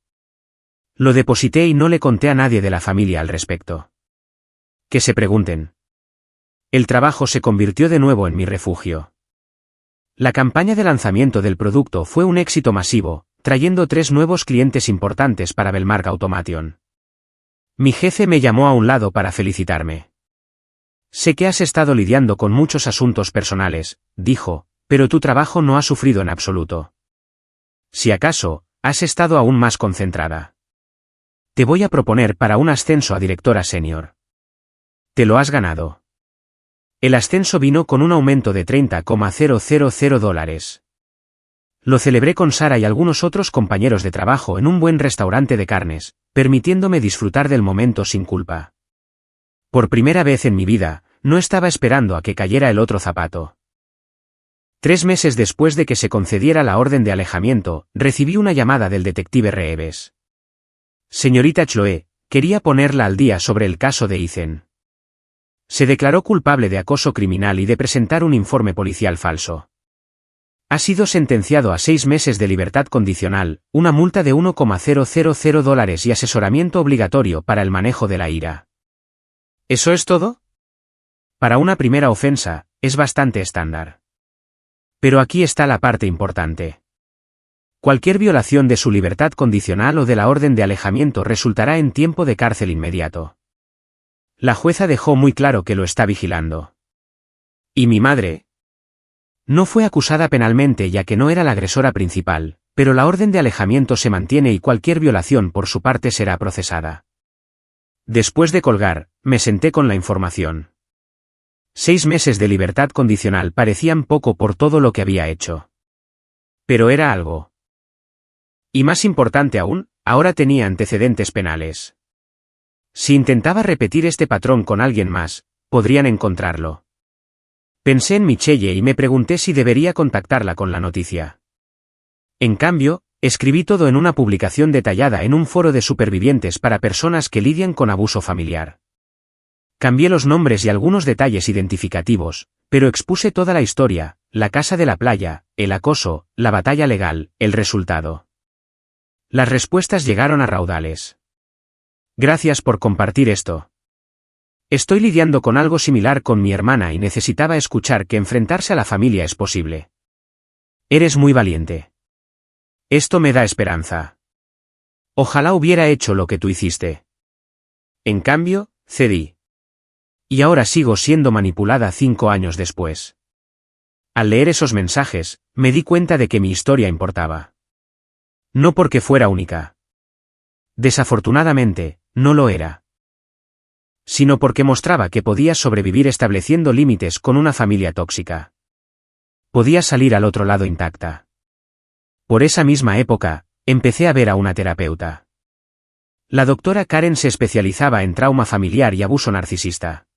S1: Lo deposité y no le conté a nadie de la familia al respecto. Que se pregunten. El trabajo se convirtió de nuevo en mi refugio. La campaña de lanzamiento del producto fue un éxito masivo, trayendo 3 nuevos clientes importantes para Bellmark Automation. Mi jefe me llamó a un lado para felicitarme. Sé que has estado lidiando con muchos asuntos personales, dijo, pero tu trabajo no ha sufrido en absoluto. Si acaso, has estado aún más concentrada. Te voy a proponer para un ascenso a directora senior. Te lo has ganado. El ascenso vino con un aumento de $30,000. Lo celebré con Sara y algunos otros compañeros de trabajo en un buen restaurante de carnes, permitiéndome disfrutar del momento sin culpa. Por primera vez en mi vida, no estaba esperando a que cayera el otro zapato. 3 meses después de que se concediera la orden de alejamiento, recibí una llamada del detective Reeves. Señorita Chloe, quería ponerla al día sobre el caso de Ethan. Se declaró culpable de acoso criminal y de presentar un informe policial falso. Ha sido sentenciado a 6 meses de libertad condicional, una multa de $1,000 y asesoramiento obligatorio para el manejo de la ira. ¿Eso es todo? Para una primera ofensa, es bastante estándar. Pero aquí está la parte importante. Cualquier violación de su libertad condicional o de la orden de alejamiento resultará en tiempo de cárcel inmediato. La jueza dejó muy claro que lo está vigilando. ¿Y mi madre? No fue acusada penalmente ya que no era la agresora principal, pero la orden de alejamiento se mantiene y cualquier violación por su parte será procesada. Después de colgar, me senté con la información. 6 meses de libertad condicional parecían poco por todo lo que había hecho. Pero era algo. Y más importante aún, ahora tenía antecedentes penales. Si intentaba repetir este patrón con alguien más, podrían encontrarlo. Pensé en Michelle y me pregunté si debería contactarla con la noticia. En cambio, escribí todo en una publicación detallada en un foro de supervivientes para personas que lidian con abuso familiar. Cambié los nombres y algunos detalles identificativos, pero expuse toda la historia, la casa de la playa, el acoso, la batalla legal, el resultado. Las respuestas llegaron a raudales. Gracias por compartir esto. Estoy lidiando con algo similar con mi hermana y necesitaba escuchar que enfrentarse a la familia es posible. Eres muy valiente. Esto me da esperanza. Ojalá hubiera hecho lo que tú hiciste. En cambio, cedí. Y ahora sigo siendo manipulada 5 años después. Al leer esos mensajes, me di cuenta de que mi historia importaba. No porque fuera única. Desafortunadamente, no lo era. Sino porque mostraba que podías sobrevivir estableciendo límites con una familia tóxica. Podías salir al otro lado intacta. Por esa misma época, empecé a ver a una terapeuta. La doctora Karen se especializaba en trauma familiar y abuso narcisista.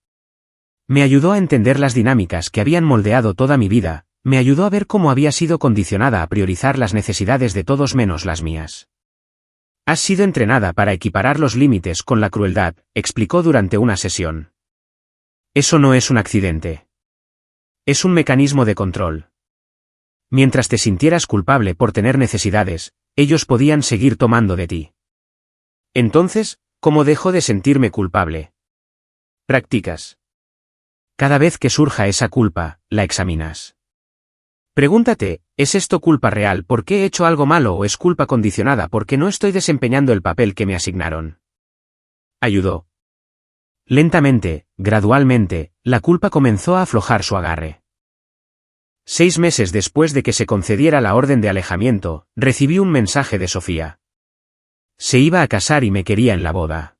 S1: Me ayudó a entender las dinámicas que habían moldeado toda mi vida, me ayudó a ver cómo había sido condicionada a priorizar las necesidades de todos menos las mías. Has sido entrenada para equiparar los límites con la crueldad, explicó durante una sesión. Eso no es un accidente. Es un mecanismo de control. Mientras te sintieras culpable por tener necesidades, ellos podían seguir tomando de ti. Entonces, ¿cómo dejo de sentirme culpable? Practicas. Cada vez que surja esa culpa, la examinas. Pregúntate, ¿es esto culpa real porque he hecho algo malo o es culpa condicionada porque no estoy desempeñando el papel que me asignaron? Ayudó. Lentamente, gradualmente, la culpa comenzó a aflojar su agarre. 6 meses después de que se concediera la orden de alejamiento, recibí un mensaje de Sofía. Se iba a casar y me quería en la boda.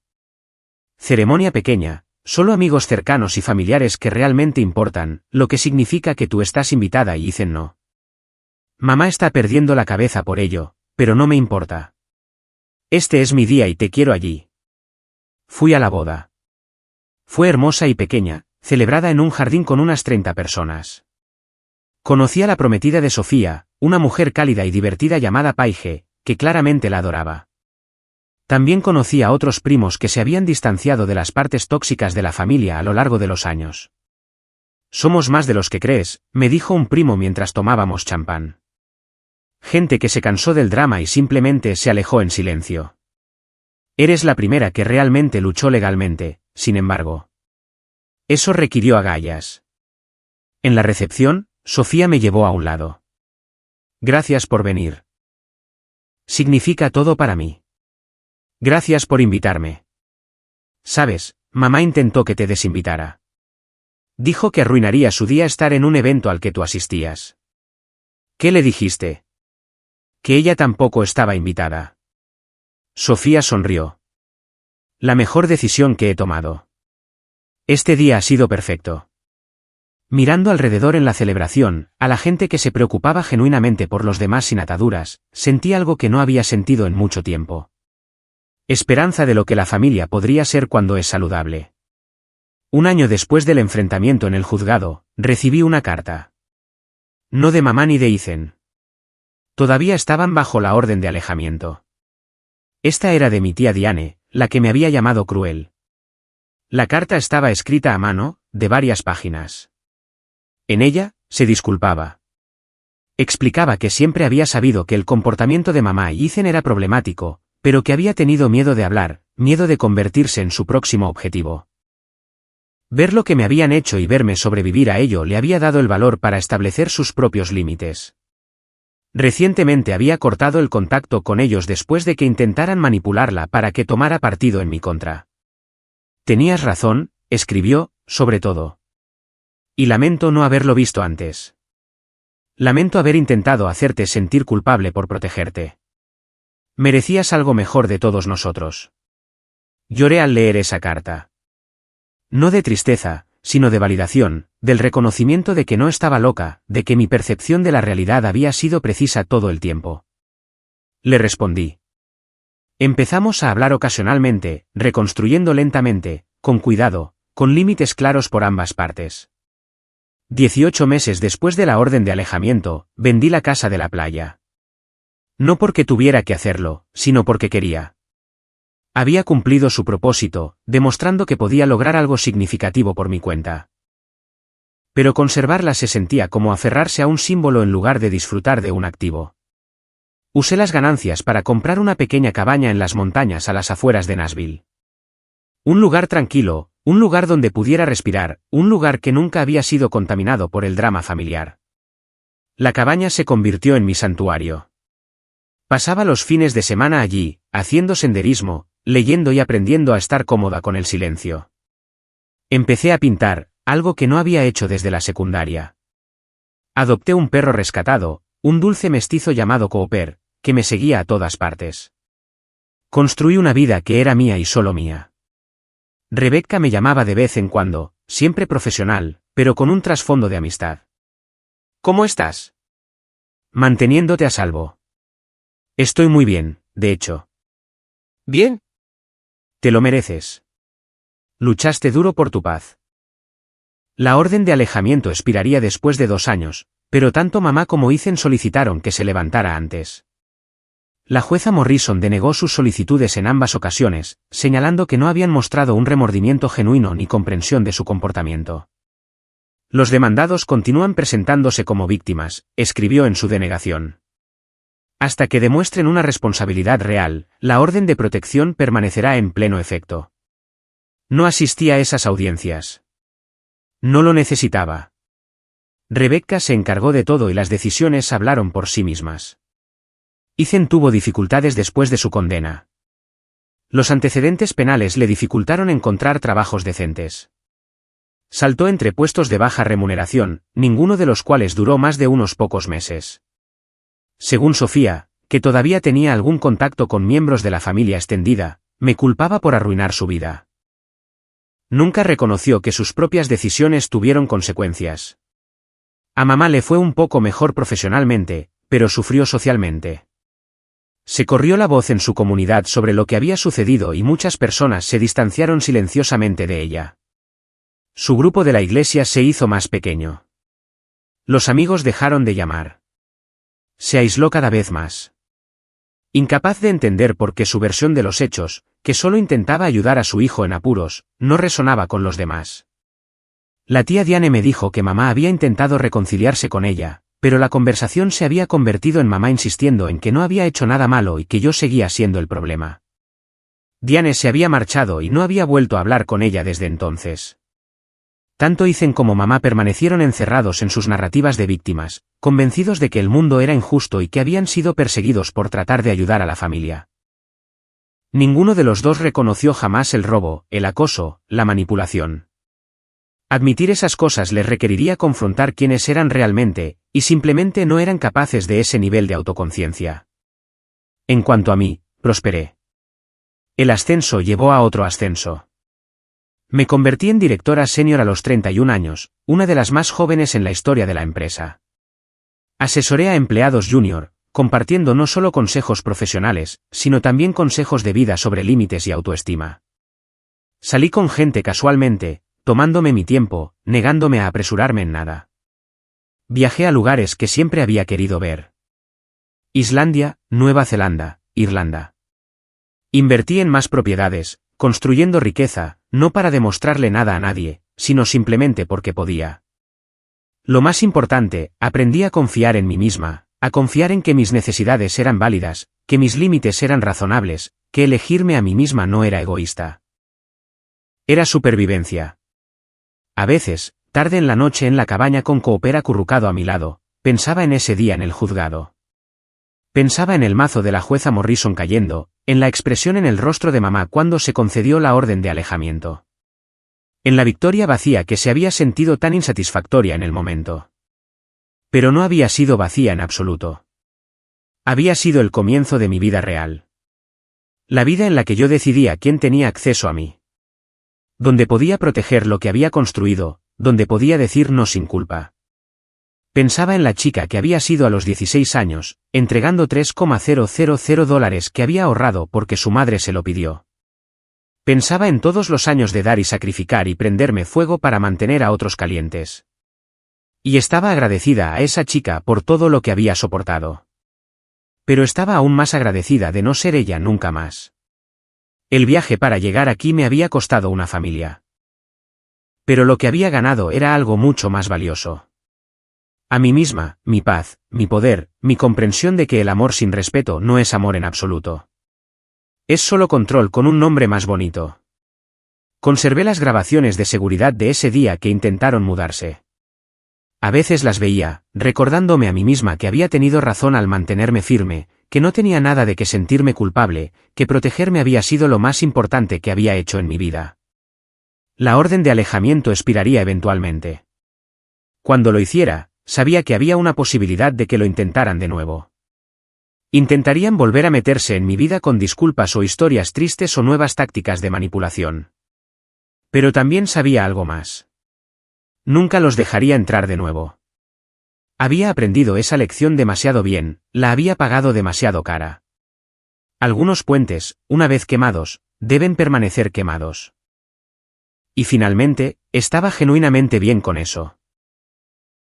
S1: Ceremonia pequeña, solo amigos cercanos y familiares que realmente importan, lo que significa que tú estás invitada y dicen no. Mamá está perdiendo la cabeza por ello, pero no me importa. Este es mi día y te quiero allí. Fui a la boda. Fue hermosa y pequeña, celebrada en un jardín con unas 30 personas. Conocí a la prometida de Sofía, una mujer cálida y divertida llamada Paige, que claramente la adoraba. También conocí a otros primos que se habían distanciado de las partes tóxicas de la familia a lo largo de los años. Somos más de los que crees, me dijo un primo mientras tomábamos champán. Gente que se cansó del drama y simplemente se alejó en silencio. Eres la primera que realmente luchó legalmente, sin embargo. Eso requirió agallas. En la recepción, Sofía me llevó a un lado. Gracias por venir. Significa todo para mí. Gracias por invitarme. Sabes, mamá intentó que te desinvitara. Dijo que arruinaría su día estar en un evento al que tú asistías. ¿Qué le dijiste? Que ella tampoco estaba invitada. Sofía sonrió. La mejor decisión que he tomado. Este día ha sido perfecto. Mirando alrededor en la celebración, a la gente que se preocupaba genuinamente por los demás sin ataduras, sentí algo que no había sentido en mucho tiempo. Esperanza de lo que la familia podría ser cuando es saludable. Un año después del enfrentamiento en el juzgado, recibí una carta. No de mamá ni de Ethan. Todavía estaban bajo la orden de alejamiento. Esta era de mi tía Diane, la que me había llamado cruel. La carta estaba escrita a mano, de varias páginas. En ella, se disculpaba. Explicaba que siempre había sabido que el comportamiento de mamá y Ethan era problemático, pero que había tenido miedo de hablar, miedo de convertirse en su próximo objetivo. Ver lo que me habían hecho y verme sobrevivir a ello le había dado el valor para establecer sus propios límites. Recientemente había cortado el contacto con ellos después de que intentaran manipularla para que tomara partido en mi contra. Tenías razón, escribió, sobre todo. Y lamento no haberlo visto antes. Lamento haber intentado hacerte sentir culpable por protegerte. Merecías algo mejor de todos nosotros. Lloré al leer esa carta. No de tristeza, sino de validación, del reconocimiento de que no estaba loca, de que mi percepción de la realidad había sido precisa todo el tiempo. Le respondí. Empezamos a hablar ocasionalmente, reconstruyendo lentamente, con cuidado, con límites claros por ambas partes. 18 meses después de la orden de alejamiento, vendí la casa de la playa. No porque tuviera que hacerlo, sino porque quería. Había cumplido su propósito, demostrando que podía lograr algo significativo por mi cuenta. Pero conservarla se sentía como aferrarse a un símbolo en lugar de disfrutar de un activo. Usé las ganancias para comprar una pequeña cabaña en las montañas a las afueras de Nashville. Un lugar tranquilo, un lugar donde pudiera respirar, un lugar que nunca había sido contaminado por el drama familiar. La cabaña se convirtió en mi santuario. Pasaba los fines de semana allí, haciendo senderismo, leyendo y aprendiendo a estar cómoda con el silencio. Empecé a pintar, algo que no había hecho desde la secundaria. Adopté un perro rescatado, un dulce mestizo llamado Cooper, que me seguía a todas partes. Construí una vida que era mía y solo mía. Rebecca me llamaba de vez en cuando, siempre profesional, pero con un trasfondo de amistad. ¿Cómo estás? Manteniéndote a salvo. Estoy muy bien, de hecho. ¿Bien? Te lo mereces. Luchaste duro por tu paz. La orden de alejamiento expiraría después de 2 años, pero tanto mamá como Ethan solicitaron que se levantara antes. La jueza Morrison denegó sus solicitudes en ambas ocasiones, señalando que no habían mostrado un remordimiento genuino ni comprensión de su comportamiento. Los demandados continúan presentándose como víctimas, escribió en su denegación. Hasta que demuestren una responsabilidad real, la orden de protección permanecerá en pleno efecto. No asistí a esas audiencias. No lo necesitaba. Rebecca se encargó de todo y las decisiones hablaron por sí mismas. Ethan tuvo dificultades después de su condena. Los antecedentes penales le dificultaron encontrar trabajos decentes. Saltó entre puestos de baja remuneración, ninguno de los cuales duró más de unos pocos meses. Según Sofía, que todavía tenía algún contacto con miembros de la familia extendida, me culpaba por arruinar su vida. Nunca reconoció que sus propias decisiones tuvieron consecuencias. A mamá le fue un poco mejor profesionalmente, pero sufrió socialmente. Se corrió la voz en su comunidad sobre lo que había sucedido y muchas personas se distanciaron silenciosamente de ella. Su grupo de la iglesia se hizo más pequeño. Los amigos dejaron de llamar. Se aisló cada vez más. Incapaz de entender por qué su versión de los hechos, que solo intentaba ayudar a su hijo en apuros, no resonaba con los demás. La tía Diane me dijo que mamá había intentado reconciliarse con ella, pero la conversación se había convertido en mamá insistiendo en que no había hecho nada malo y que yo seguía siendo el problema. Diane se había marchado y no había vuelto a hablar con ella desde entonces. Tanto Ethan como mamá permanecieron encerrados en sus narrativas de víctimas, convencidos de que el mundo era injusto y que habían sido perseguidos por tratar de ayudar a la familia. Ninguno de los dos reconoció jamás el robo, el acoso, la manipulación. Admitir esas cosas les requeriría confrontar quiénes eran realmente, y simplemente no eran capaces de ese nivel de autoconciencia. En cuanto a mí, prosperé. El ascenso llevó a otro ascenso. Me convertí en directora senior a los 31 años, una de las más jóvenes en la historia de la empresa. Asesoré a empleados junior, compartiendo no solo consejos profesionales, sino también consejos de vida sobre límites y autoestima. Salí con gente casualmente, tomándome mi tiempo, negándome a apresurarme en nada. Viajé a lugares que siempre había querido ver. Islandia, Nueva Zelanda, Irlanda. Invertí en más propiedades, construyendo riqueza, no para demostrarle nada a nadie, sino simplemente porque podía. Lo más importante, aprendí a confiar en mí misma, a confiar en que mis necesidades eran válidas, que mis límites eran razonables, que elegirme a mí misma no era egoísta. Era supervivencia. A veces, tarde en la noche en la cabaña con Cooper acurrucado a mi lado, pensaba en ese día en el juzgado. Pensaba en el mazo de la jueza Morrison cayendo, en la expresión en el rostro de mamá cuando se concedió la orden de alejamiento. En la victoria vacía que se había sentido tan insatisfactoria en el momento. Pero no había sido vacía en absoluto. Había sido el comienzo de mi vida real. La vida en la que yo decidía quién tenía acceso a mí. Donde podía proteger lo que había construido, donde podía decir no sin culpa. Pensaba en la chica que había sido a los 16 años, entregando $3,000 que había ahorrado porque su madre se lo pidió. Pensaba en todos los años de dar y sacrificar y prenderme fuego para mantener a otros calientes. Y estaba agradecida a esa chica por todo lo que había soportado. Pero estaba aún más agradecida de no ser ella nunca más. El viaje para llegar aquí me había costado una familia. Pero lo que había ganado era algo mucho más valioso. A mí misma, mi paz, mi poder, mi comprensión de que el amor sin respeto no es amor en absoluto. Es solo control con un nombre más bonito. Conservé las grabaciones de seguridad de ese día que intentaron mudarse. A veces las veía, recordándome a mí misma que había tenido razón al mantenerme firme, que no tenía nada de que sentirme culpable, que protegerme había sido lo más importante que había hecho en mi vida. La orden de alejamiento expiraría eventualmente. Cuando lo hiciera, sabía que había una posibilidad de que lo intentaran de nuevo. Intentarían volver a meterse en mi vida con disculpas o historias tristes o nuevas tácticas de manipulación. Pero también sabía algo más. Nunca los dejaría entrar de nuevo. Había aprendido esa lección demasiado bien, la había pagado demasiado cara. Algunos puentes, una vez quemados, deben permanecer quemados. Y finalmente, estaba genuinamente bien con eso.